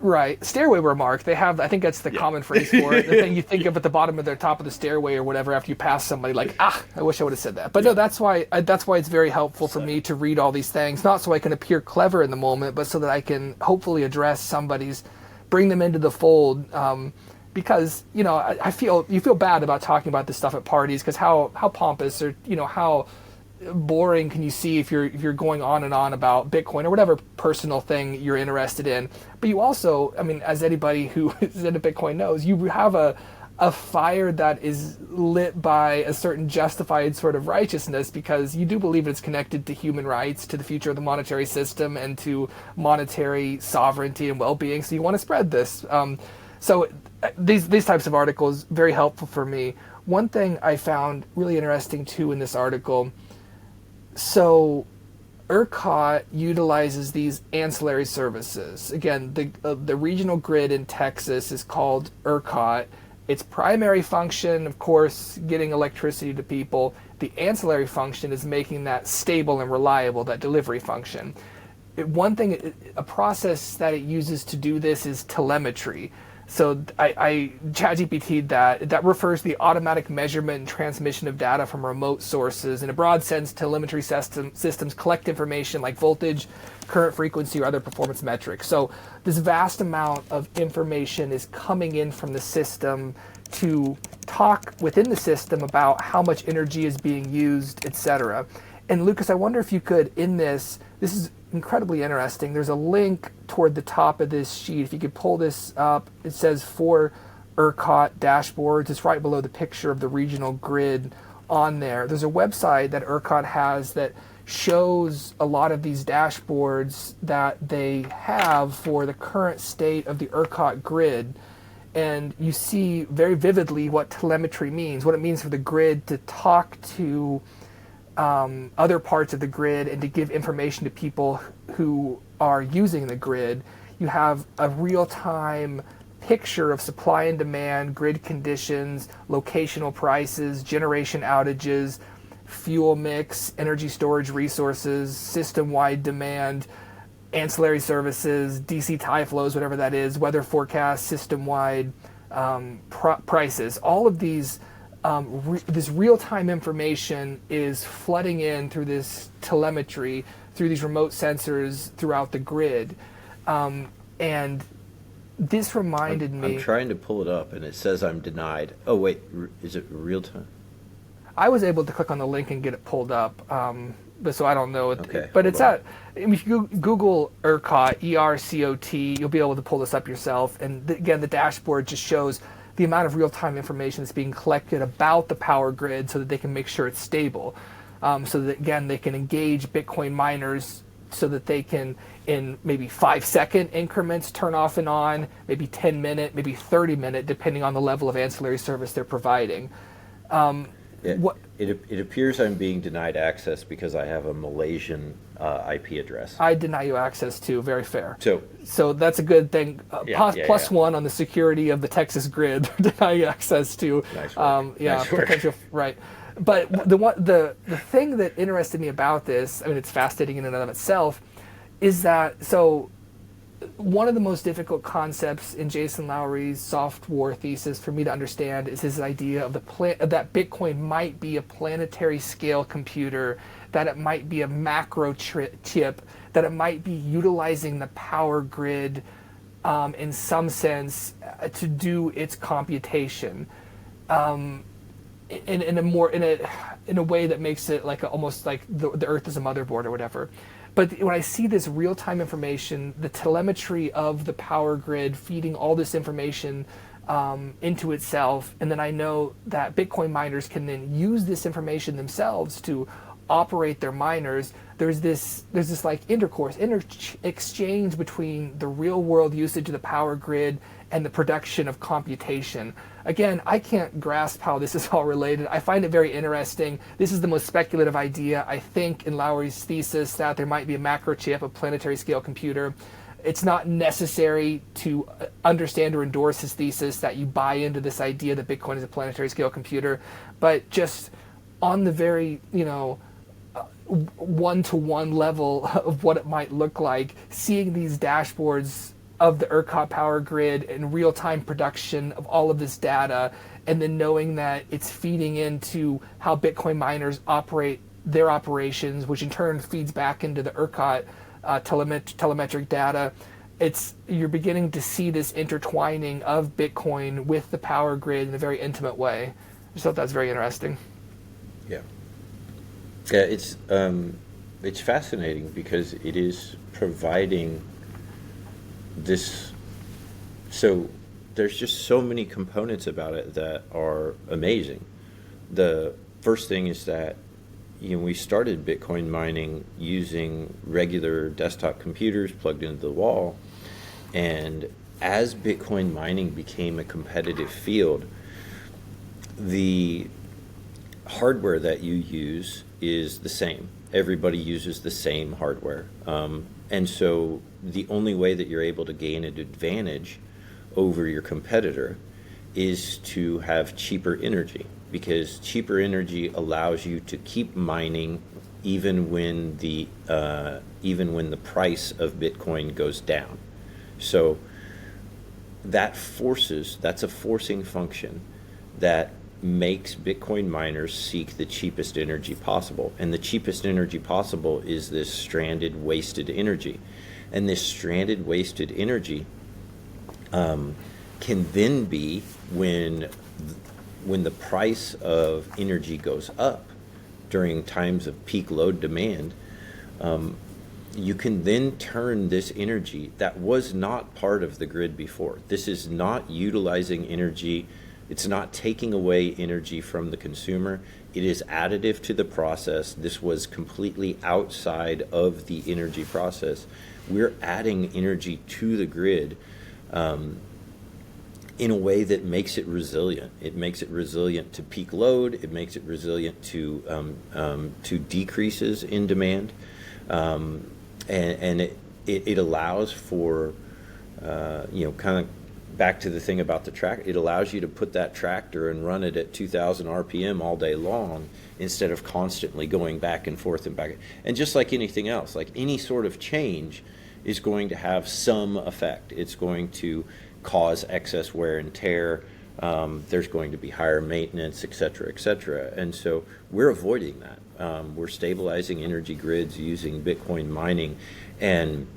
Right, stairway remark. They have. I think that's the common phrase for it. The thing you think of at the bottom of the top of the stairway or whatever after you pass somebody. Like, I wish I would have said that. But no, that's why it's very helpful for me to read all these things, not so I can appear clever in the moment, but so that I can hopefully address bring them into the fold. Because I feel you feel bad about talking about this stuff at parties because how pompous or how boring can you see if you're going on and on about Bitcoin or whatever personal thing you're interested in. But you also, I mean, as anybody who is into Bitcoin knows, you have a fire that is lit by a certain justified sort of righteousness because you do believe it's connected to human rights, to the future of the monetary system, and to monetary sovereignty and well-being. So you want to spread this. So these types of articles, very helpful for me. One thing I found really interesting too in this article, so ERCOT utilizes these ancillary services. Again, the regional grid in Texas is called ERCOT. Its primary function, of course, getting electricity to people. The ancillary function is making that stable and reliable, that delivery function. A process that it uses to do this is telemetry. So I ChatGPT'd that refers to the automatic measurement and transmission of data from remote sources. In a broad sense, telemetry systems collect information like voltage, current frequency, or other performance metrics. So this vast amount of information is coming in from the system to talk within the system about how much energy is being used, etc. And Lucas, I wonder if you could, in this is incredibly interesting. There's a link toward the top of this sheet. If you could pull this up, it says for ERCOT dashboards. It's right below the picture of the regional grid on there. There's a website that ERCOT has that shows a lot of these dashboards that they have for the current state of the ERCOT grid. And you see very vividly what telemetry means, what it means for the grid to talk to other parts of the grid and to give information to people who are using the grid. You have a real-time picture of supply and demand, grid conditions, locational prices, generation outages, fuel mix, energy storage resources, system-wide demand, ancillary services, DC tie flows, whatever that is, weather forecasts, system-wide prices. All of these this real-time information is flooding in through this telemetry, through these remote sensors throughout the grid. And this reminded me... I'm trying to pull it up, and it says I'm denied. Oh, wait, is it real-time? I was able to click on the link and get it pulled up, but so I don't know. Okay, but it's if you Google ERCOT, E-R-C-O-T, you'll be able to pull this up yourself. And again, the dashboard just shows the amount of real-time information that's being collected about the power grid so that they can make sure it's stable. So that, again, they can engage Bitcoin miners so that they can, in maybe 5-second increments, turn off and on, maybe 10-minute, maybe 30-minute, depending on the level of ancillary service they're providing. It appears I'm being denied access because I have a Malaysian IP address. I deny you access to. Very fair. So that's a good thing. Plus one on the security of the Texas grid. Deny you access to. Nice work. Nice work. Potential. Right. But the thing that interested me about this, I mean, it's fascinating in and of itself, is that one of the most difficult concepts in Jason Lowery's soft war thesis for me to understand is his idea of that Bitcoin might be a planetary scale computer, that it might be a macro chip, that it might be utilizing the power grid in some sense to do its computation in a way that makes it like almost like the Earth is a motherboard or whatever. But when I see this real-time information, the telemetry of the power grid feeding all this information into itself, and then I know that Bitcoin miners can then use this information themselves to operate their miners. There's this like exchange between the real world usage of the power grid and the production of computation. Again, I can't grasp how this is all related. I find it very interesting. This is the most speculative idea, I think, in Lowry's thesis, that there might be a macro chip, a planetary scale computer. It's not necessary to understand or endorse his thesis that you buy into this idea that Bitcoin is a planetary scale computer, but just on the very, one-to-one level of what it might look like, seeing these dashboards of the ERCOT power grid and real-time production of all of this data, and then knowing that it's feeding into how Bitcoin miners operate their operations, which in turn feeds back into the ERCOT telemetric data. You're beginning to see this intertwining of Bitcoin with the power grid in a very intimate way. I just thought that's very interesting. Yeah. Yeah, it's fascinating because it is providing this. So there's just so many components about it that are amazing. The first thing is that we started Bitcoin mining using regular desktop computers plugged into the wall, and as Bitcoin mining became a competitive field, the hardware that you use is the same. Everybody uses the same hardware. And so the only way that you're able to gain an advantage over your competitor is to have cheaper energy, because cheaper energy allows you to keep mining even when the price of Bitcoin goes down. So that's a forcing function that makes Bitcoin miners seek the cheapest energy possible. And the cheapest energy possible is this stranded, wasted energy. And this stranded, wasted energy can then be when the price of energy goes up during times of peak load demand. You can then turn this energy that was not part of the grid before. This is not utilizing energy. It's not taking away energy from the consumer. It is additive to the process. This was completely outside of the energy process. We're adding energy to the grid in a way that makes it resilient. It makes it resilient to peak load. It makes it resilient to decreases in demand, and it allows for kind of back to the thing about the track. It allows you to put that tractor and run it at 2,000 RPM all day long instead of constantly going back and forth and back. And just like anything else, like any sort of change is going to have some effect. It's going to cause excess wear and tear. There's going to be higher maintenance, et cetera, et cetera. And so we're avoiding that. We're stabilizing energy grids using Bitcoin mining, and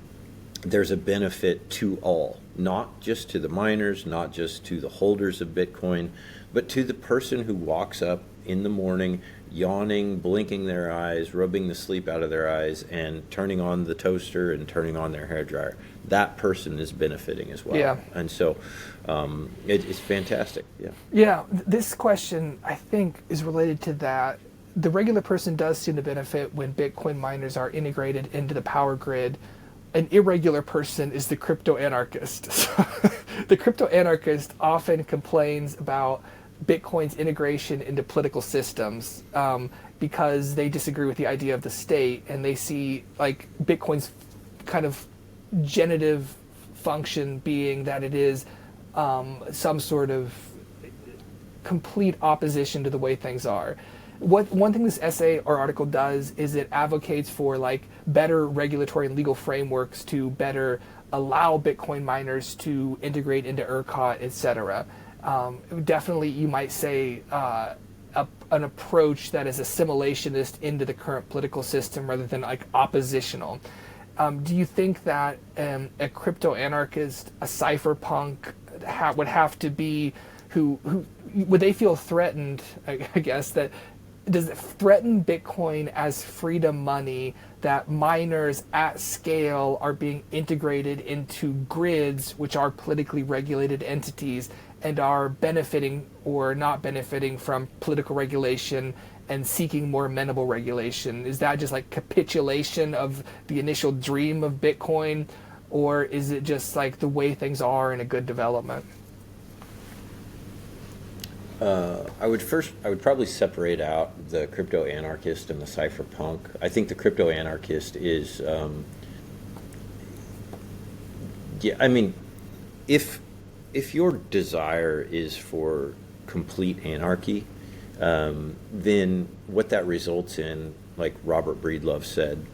there's a benefit to all, not just to the miners, not just to the holders of Bitcoin, but to the person who walks up in the morning, yawning, blinking their eyes, rubbing the sleep out of their eyes, and turning on the toaster and turning on their hairdryer. That person is benefiting as well. Yeah. And so it's fantastic. Yeah. Yeah, this question, I think, is related to that. The regular person does seem to benefit when Bitcoin miners are integrated into the power grid. An irregular person is the crypto anarchist. The crypto anarchist often complains about Bitcoin's integration into political systems because they disagree with the idea of the state, and they see like Bitcoin's kind of genitive function being that it is some sort of complete opposition to the way things are. One thing this essay or article does is it advocates for like better regulatory and legal frameworks to better allow Bitcoin miners to integrate into ERCOT, etc. Definitely, you might say an approach that is assimilationist into the current political system rather than like oppositional. Do you think that a crypto anarchist, a cypherpunk, would have to be who would they feel threatened? I guess that. Does it threaten Bitcoin as freedom money that miners at scale are being integrated into grids, which are politically regulated entities, and are benefiting or not benefiting from political regulation and seeking more amenable regulation? Is that just like capitulation of the initial dream of Bitcoin, or is it just like the way things are in a good development? I would probably separate out the crypto anarchist and the cypherpunk. I think the crypto anarchist is, yeah, I mean, if your desire is for complete anarchy, then what that results in, like Robert Breedlove said,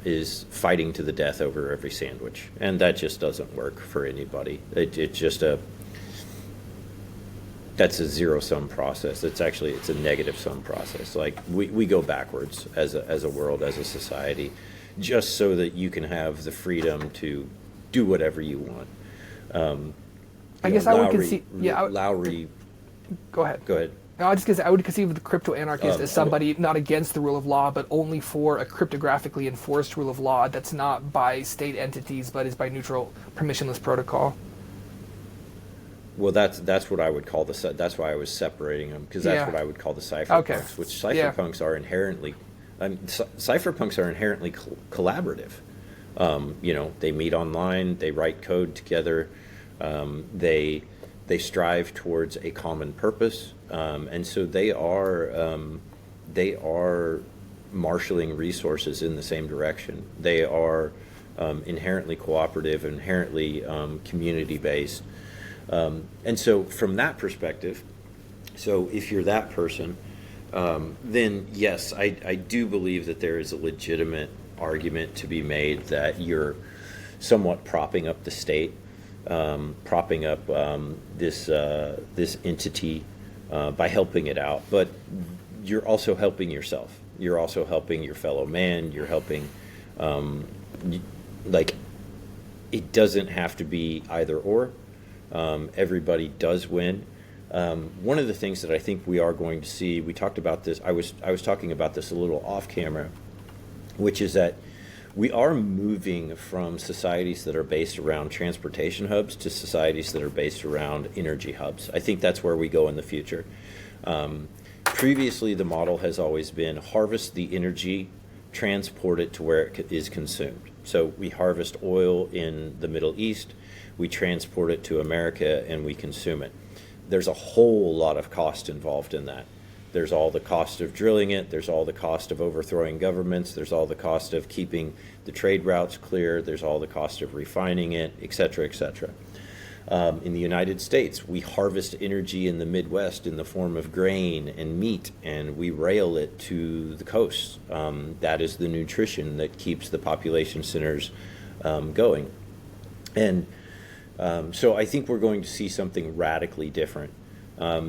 is fighting to the death over every sandwich, and that just doesn't work for anybody. It's just that's a zero-sum process. It's a negative-sum process. Like we go backwards as a world, as a society, just so that you can have the freedom to do whatever you want. I guess I would conceive. Yeah, Lowry. Go ahead. Go ahead. No, I would conceive of the crypto anarchist as somebody not against the rule of law, but only for a cryptographically enforced rule of law that's not by state entities, but is by neutral, permissionless protocol. Well, that's what I would call that's why I was separating them, because that's what I would call the cypherpunks, which cypherpunks are inherently, cypherpunks are inherently collaborative. They meet online, they write code together, they strive towards a common purpose, and so they are marshaling resources in the same direction. They are inherently cooperative, inherently community based. And so from that perspective, so if you're that person, then yes, I do believe that there is a legitimate argument to be made that you're somewhat propping up the state, propping up this entity by helping it out. But you're also helping yourself. You're also helping your fellow man. You're helping, it doesn't have to be either or. Everybody does win. One of the things that I think we are going to see, we talked about this, I was talking about this a little off camera, which is that we are moving from societies that are based around transportation hubs to societies that are based around energy hubs. I think that's where we go in the future. Previously, the model has always been harvest the energy, transport it to where it is consumed. So we harvest oil in the Middle East, we transport it to America, and we consume it. There's a whole lot of cost involved in that. There's all the cost of drilling it, there's all the cost of overthrowing governments, there's all the cost of keeping the trade routes clear, there's all the cost of refining it, et cetera, et cetera. In the United States, we harvest energy in the Midwest in the form of grain and meat, and we rail it to the coast. That is the nutrition that keeps the population centers going. And so I think we're going to see something radically different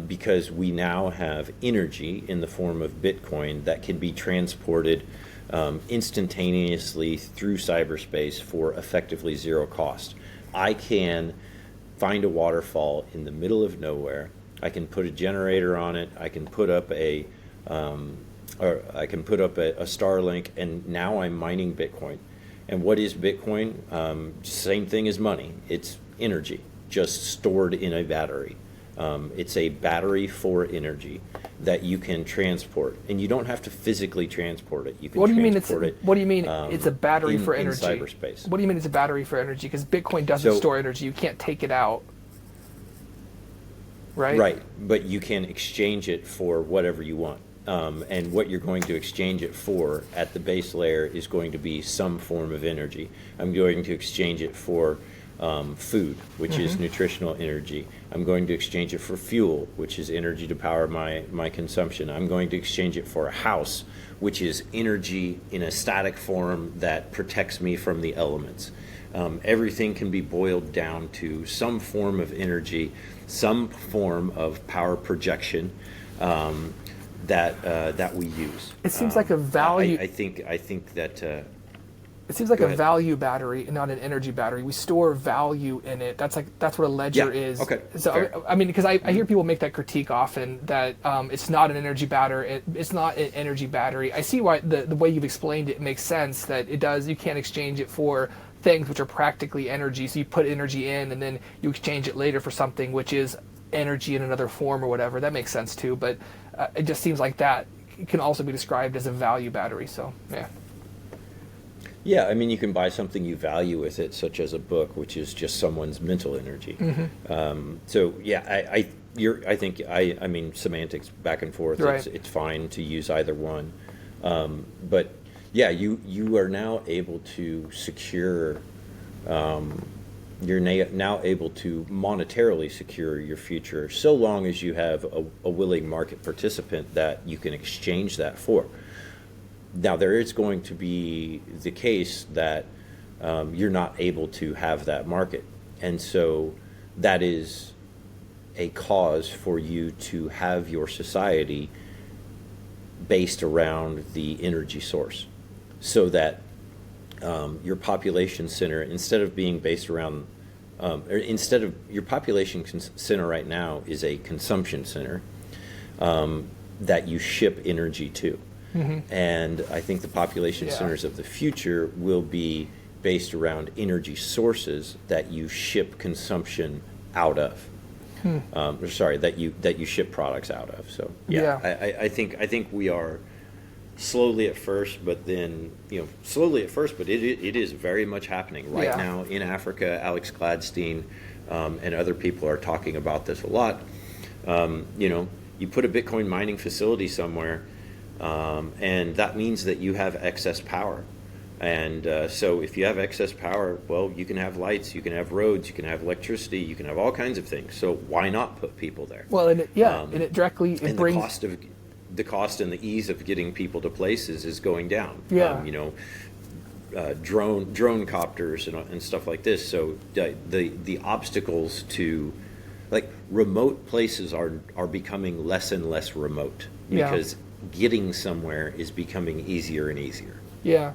because we now have energy in the form of Bitcoin that can be transported instantaneously through cyberspace for effectively zero cost. I can find a waterfall in the middle of nowhere. I can put a generator on it. I can put up a Starlink, and now I'm mining Bitcoin. And what is Bitcoin? Same thing as money. It's energy, just stored in a battery. It's a battery for energy that you can transport, and you don't have to physically transport it. You can transport it. What do you mean it's a battery for energy? In cyberspace. What do you mean it's a battery for energy? Because Bitcoin doesn't store energy. You can't take it out, right? Right, but you can exchange it for whatever you want. And what you're going to exchange it for at the base layer is going to be some form of energy. I'm going to exchange it for food, which is nutritional energy. I'm going to exchange it for fuel, which is energy to power my consumption. I'm going to exchange it for a house, which is energy in a static form that protects me from the elements. Everything can be boiled down to some form of energy, some form of power projection that we use. It seems like a value. I think that. It seems like a value battery and not an energy battery. We store value in it. That's what a ledger is. Okay. So fair. I mean, because I hear people make that critique often that it's not an energy battery. It's not an energy battery. I see why the way you've explained it makes sense. That it does. You can't exchange it for things which are practically energy. So you put energy in and then you exchange it later for something which is energy in another form or whatever. That makes sense too, but it just seems like that can also be described as a value battery. So yeah. Yeah, I mean, you can buy something you value with it, such as a book, which is just someone's mental energy. So yeah, I mean, semantics back and forth. Right. It's fine to use either one, but yeah, you are now able to secure. Now able to monetarily secure your future, so long as you have a willing market participant that you can exchange that for. Now, there is going to be the case that you're not able to have that market. And so that is a cause for you to have your society based around the energy source. So that your population center, instead of being based around, your population center right now is a consumption center that you ship energy to. And I think the population centers of the future will be based around energy sources that you ship consumption out of. That you ship products out of. So I think we are slowly at first, but then it is very much happening right now in Africa. Alex Gladstein and other people are talking about this a lot. You put a Bitcoin mining facility somewhere. And that means that you have excess power. And so if you have excess power, well, you can have lights, you can have roads, you can have electricity, you can have all kinds of things. So why not put people there? Well, and it directly brings... The cost and the ease of getting people to places is going down. Drone copters and stuff like this. So the obstacles to, like, remote places are becoming less and less remote because getting somewhere is becoming easier and easier. Yeah,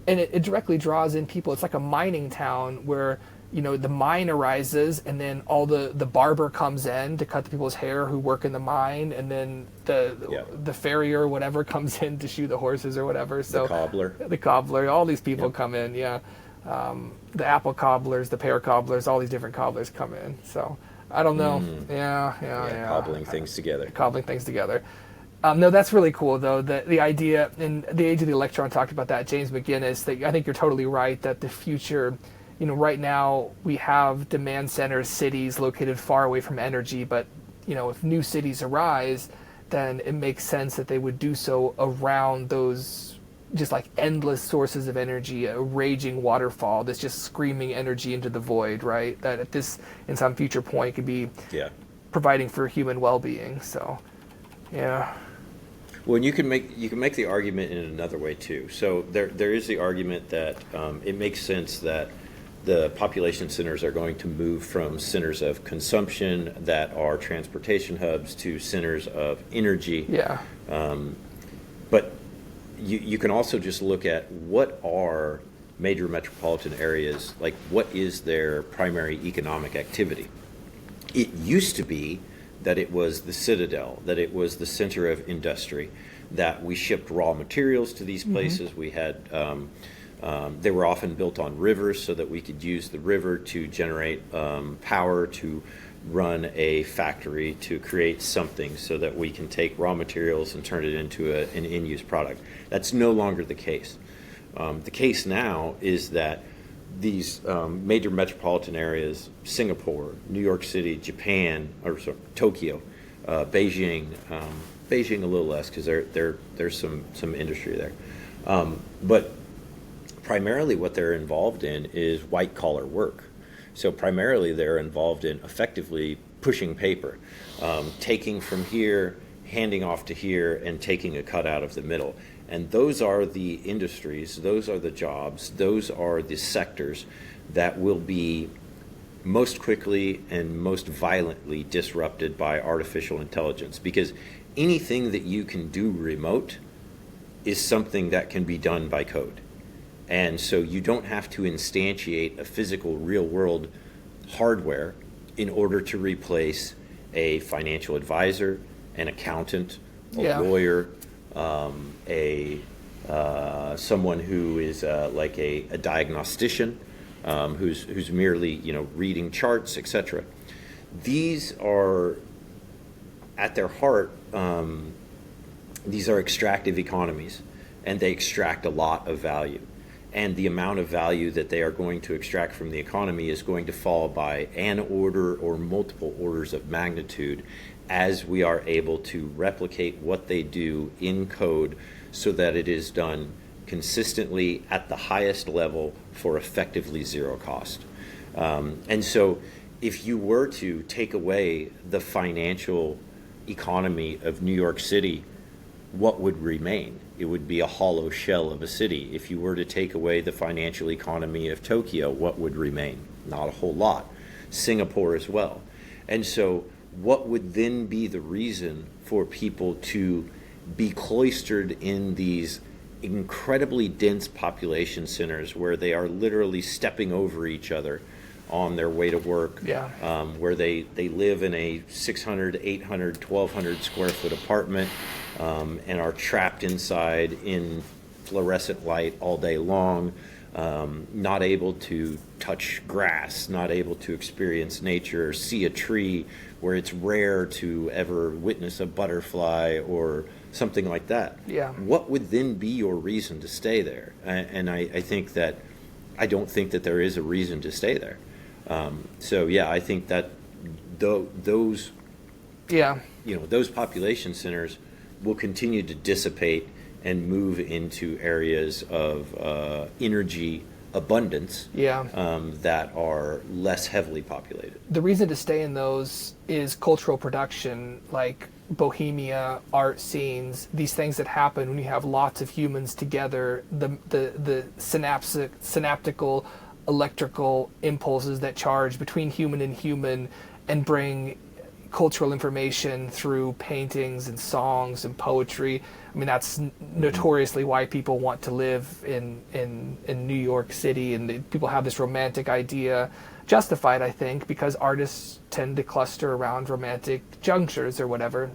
and it directly draws in people. It's like a mining town where, the mine arises, and then all the barber comes in to cut the people's hair who work in the mine, and then the farrier or whatever comes in to shoe the horses or whatever. So the cobbler, all these people come in. Yeah, the apple cobblers, the pear cobblers, all these different cobblers come in. So I don't know. Cobbling things together. No, that's really cool, though. The idea, in the age of the electron, talked about that, James McGinnis, that I think you're totally right, that the future, right now we have demand centers, cities located far away from energy, but, if new cities arise, then it makes sense that they would do so around those just like endless sources of energy, a raging waterfall that's just screaming energy into the void, right? That in some future point, could be providing for human well-being, so, yeah. Well, and you can make the argument in another way too. So there is the argument that it makes sense that the population centers are going to move from centers of consumption that are transportation hubs to centers of energy. Yeah. But you can also just look at what are major metropolitan areas, like what is their primary economic activity. It used to be that it was the citadel, that it was the center of industry, that we shipped raw materials to these places. We had, they were often built on rivers so that we could use the river to generate power to run a factory, to create something so that we can take raw materials and turn it into an in-use product. That's no longer the case. The case now is that these major metropolitan areas, Singapore, New York City, Japan, Tokyo, Beijing, Beijing a little less because there's some industry there. But primarily what they're involved in is white collar work. So primarily they're involved in effectively pushing paper, taking from here, handing off to here, and taking a cut out of the middle. And those are the industries, those are the jobs, those are the sectors that will be most quickly and most violently disrupted by artificial intelligence. Because anything that you can do remote is something that can be done by code. And so you don't have to instantiate a physical real world hardware in order to replace a financial advisor, an accountant, a lawyer, someone who is like a diagnostician, who's merely reading charts, etc. these are, at their heart, these are extractive economies, and they extract a lot of value. And the amount of value that they are going to extract from the economy is going to fall by an order or multiple orders of magnitude as we are able to replicate what they do in code so that it is done consistently at the highest level for effectively zero cost. And so if you were to take away the financial economy of New York City, what would remain? It would be a hollow shell of a city. If you were to take away the financial economy of Tokyo, what would remain? Not a whole lot. Singapore as well. And so what would then be the reason for people to be cloistered in these incredibly dense population centers where they are literally stepping over each other on their way to work, where they live in a 600, 800, 1,200 square foot apartment and are trapped inside in fluorescent light all day long, not able to touch grass, not able to experience nature, or see a tree, where it's rare to ever witness a butterfly or something like that. Yeah. What would then be your reason to stay there? And I think that I don't think that there is a reason to stay there. So yeah, I think that those those population centers will continue to dissipate and move into areas of energy abundance that are less heavily populated. The reason to stay in those is cultural production, like bohemia, art scenes, these things that happen when you have lots of humans together, the synaptical electrical impulses that charge between human and human and bring cultural information through paintings and songs and poetry. I mean, that's notoriously why people want to live in New York City, and people have this romantic idea, justified, I think, because artists tend to cluster around romantic junctures or whatever.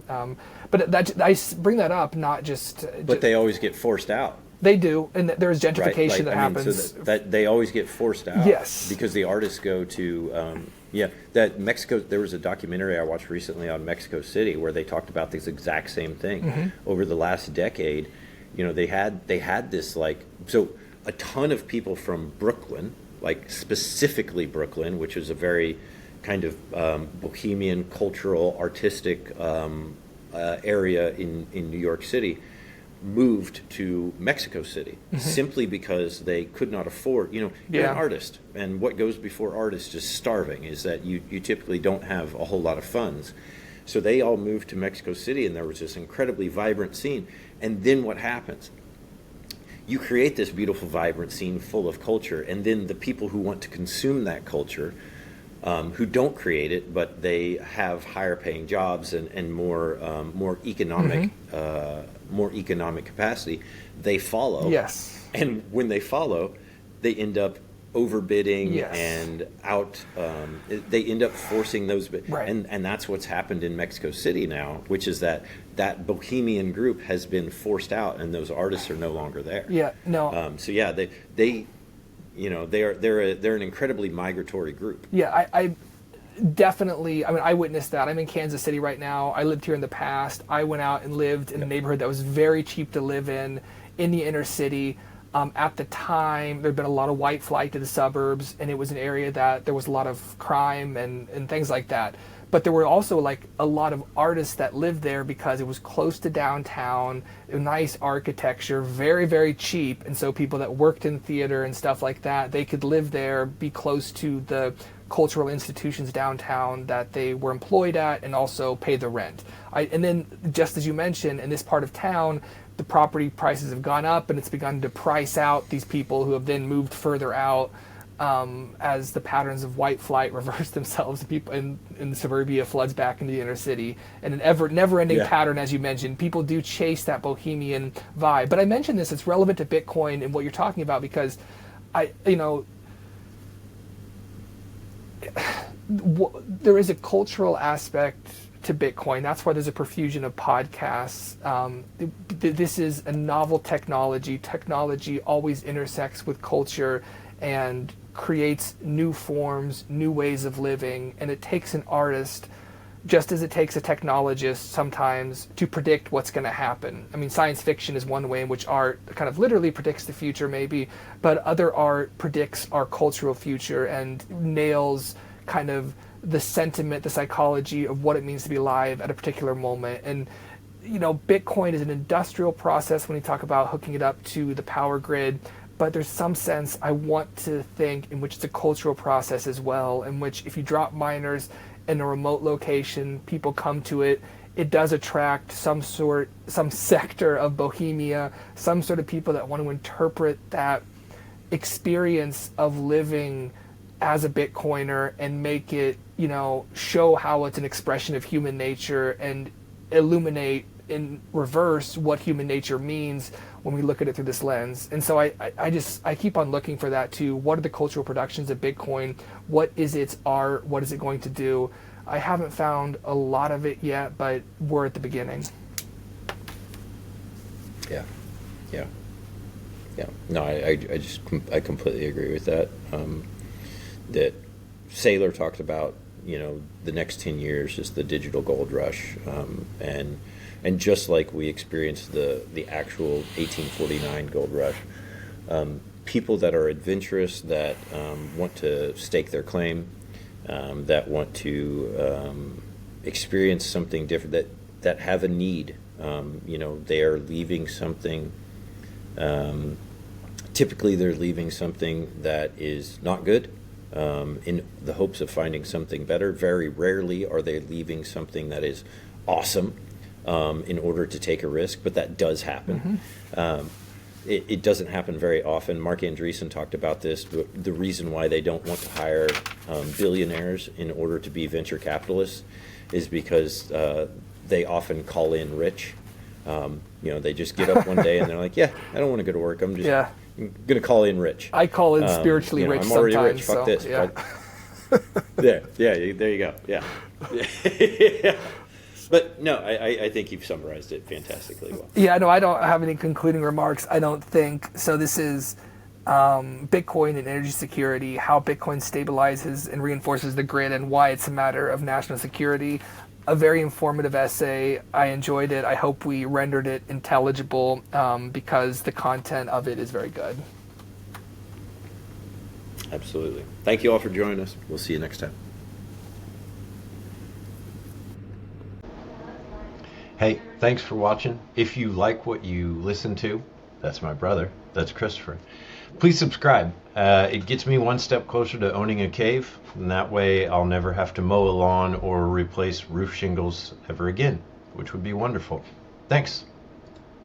But I bring that up not just... But they always get forced out. They do, and there's gentrification that happens. So that they always get forced out. Yes. Because the artists go to, that Mexico, there was a documentary I watched recently on Mexico City where they talked about this exact same thing. Mm-hmm. Over the last decade, they had this, like, so a ton of people from Brooklyn, like specifically Brooklyn, which is a very kind of bohemian, cultural, artistic area in New York City, moved to Mexico City simply because they could not afford, you're an artist, and what goes before art is just starving, is that you typically don't have a whole lot of funds. So they all moved to Mexico City, and there was this incredibly vibrant scene. And then what happens? You create this beautiful, vibrant scene full of culture, and then the people who want to consume that culture, who don't create it, but they have higher paying jobs and more economic more economic capacity, they follow. Yes. And when they follow, they end up overbidding and out. They end up forcing those, and that's what's happened in Mexico City now, which is that bohemian group has been forced out, and those artists are no longer there. Yeah. No. So yeah, they're an incredibly migratory group. Yeah, I definitely, I witnessed that. I'm in Kansas City right now. I lived here in the past. I went out and lived in a neighborhood that was very cheap to live in the inner city. At the time, there had been a lot of white flight to the suburbs, and it was an area that there was a lot of crime and things like that. But there were also like a lot of artists that lived there because it was close to downtown, nice architecture, very, very cheap. And so people that worked in theater and stuff like that, they could live there, be close to the cultural institutions downtown that they were employed at, and also pay the rent. And then, just as you mentioned, in this part of town, the property prices have gone up, and it's begun to price out these people who have then moved further out as the patterns of white flight reverse themselves. People in suburbia floods back into the inner city, and an never-ending pattern, as you mentioned. People do chase that bohemian vibe. But I mentioned this; it's relevant to Bitcoin and what you're talking about, because there is a cultural aspect to Bitcoin. That's why there's a profusion of podcasts. This is a novel technology. Technology always intersects with culture, and creates new forms, new ways of living, and it takes an artist just as it takes a technologist sometimes to predict what's going to happen. I mean, science fiction is one way in which art kind of literally predicts the future, maybe, but other art predicts our cultural future and nails kind of the sentiment, the psychology of what it means to be alive at a particular moment. And, you know, Bitcoin is an industrial process when you talk about hooking it up to the power grid, but there's some sense I want to think in which it's a cultural process as well, in which if you drop miners in a remote location, people come to it, it does attract some sector of bohemia, some sort of people that want to interpret that experience of living as a Bitcoiner and make it, you know, show how it's an expression of human nature and illuminate in reverse what human nature means when we look at it through this lens. And so I keep on looking for that too. What are the cultural productions of Bitcoin? What is its art? What is it going to do? I haven't found a lot of it yet, but we're at the beginning. Yeah. No, I completely agree with that. That Saylor talked about, you know, the next 10 years is the digital gold rush, and just like we experienced the actual 1849 gold rush, people that are adventurous, that want to stake their claim, that want to experience something different, that have a need, you know, they are leaving something. Typically, they're leaving something that is not good, in the hopes of finding something better. Very rarely are they leaving something that is awesome, in order to take a risk, but that does happen. Mm-hmm. It doesn't happen very often. Mark Andreessen talked about this. The reason why they don't want to hire billionaires in order to be venture capitalists is because they often call in rich. You know, they just get up one day and they're like, yeah, I don't want to go to work. I'm just going to call in rich. I call in spiritually rich I'm already sometimes. Rich. Fuck this. Yeah. There you go. Yeah. Yeah. But no, I think you've summarized it fantastically well. Yeah, no, I don't have any concluding remarks, I don't think. So this is Bitcoin and energy security, how Bitcoin stabilizes and reinforces the grid, and why it's a matter of national security. A very informative essay. I enjoyed it. I hope we rendered it intelligible, because the content of it is very good. Absolutely. Thank you all for joining us. We'll see you next time. Hey, thanks for watching. If you like what you listen to, that's my brother, that's Christopher, please subscribe. It gets me one step closer to owning a cave, and that way I'll never have to mow a lawn or replace roof shingles ever again, which would be wonderful. Thanks.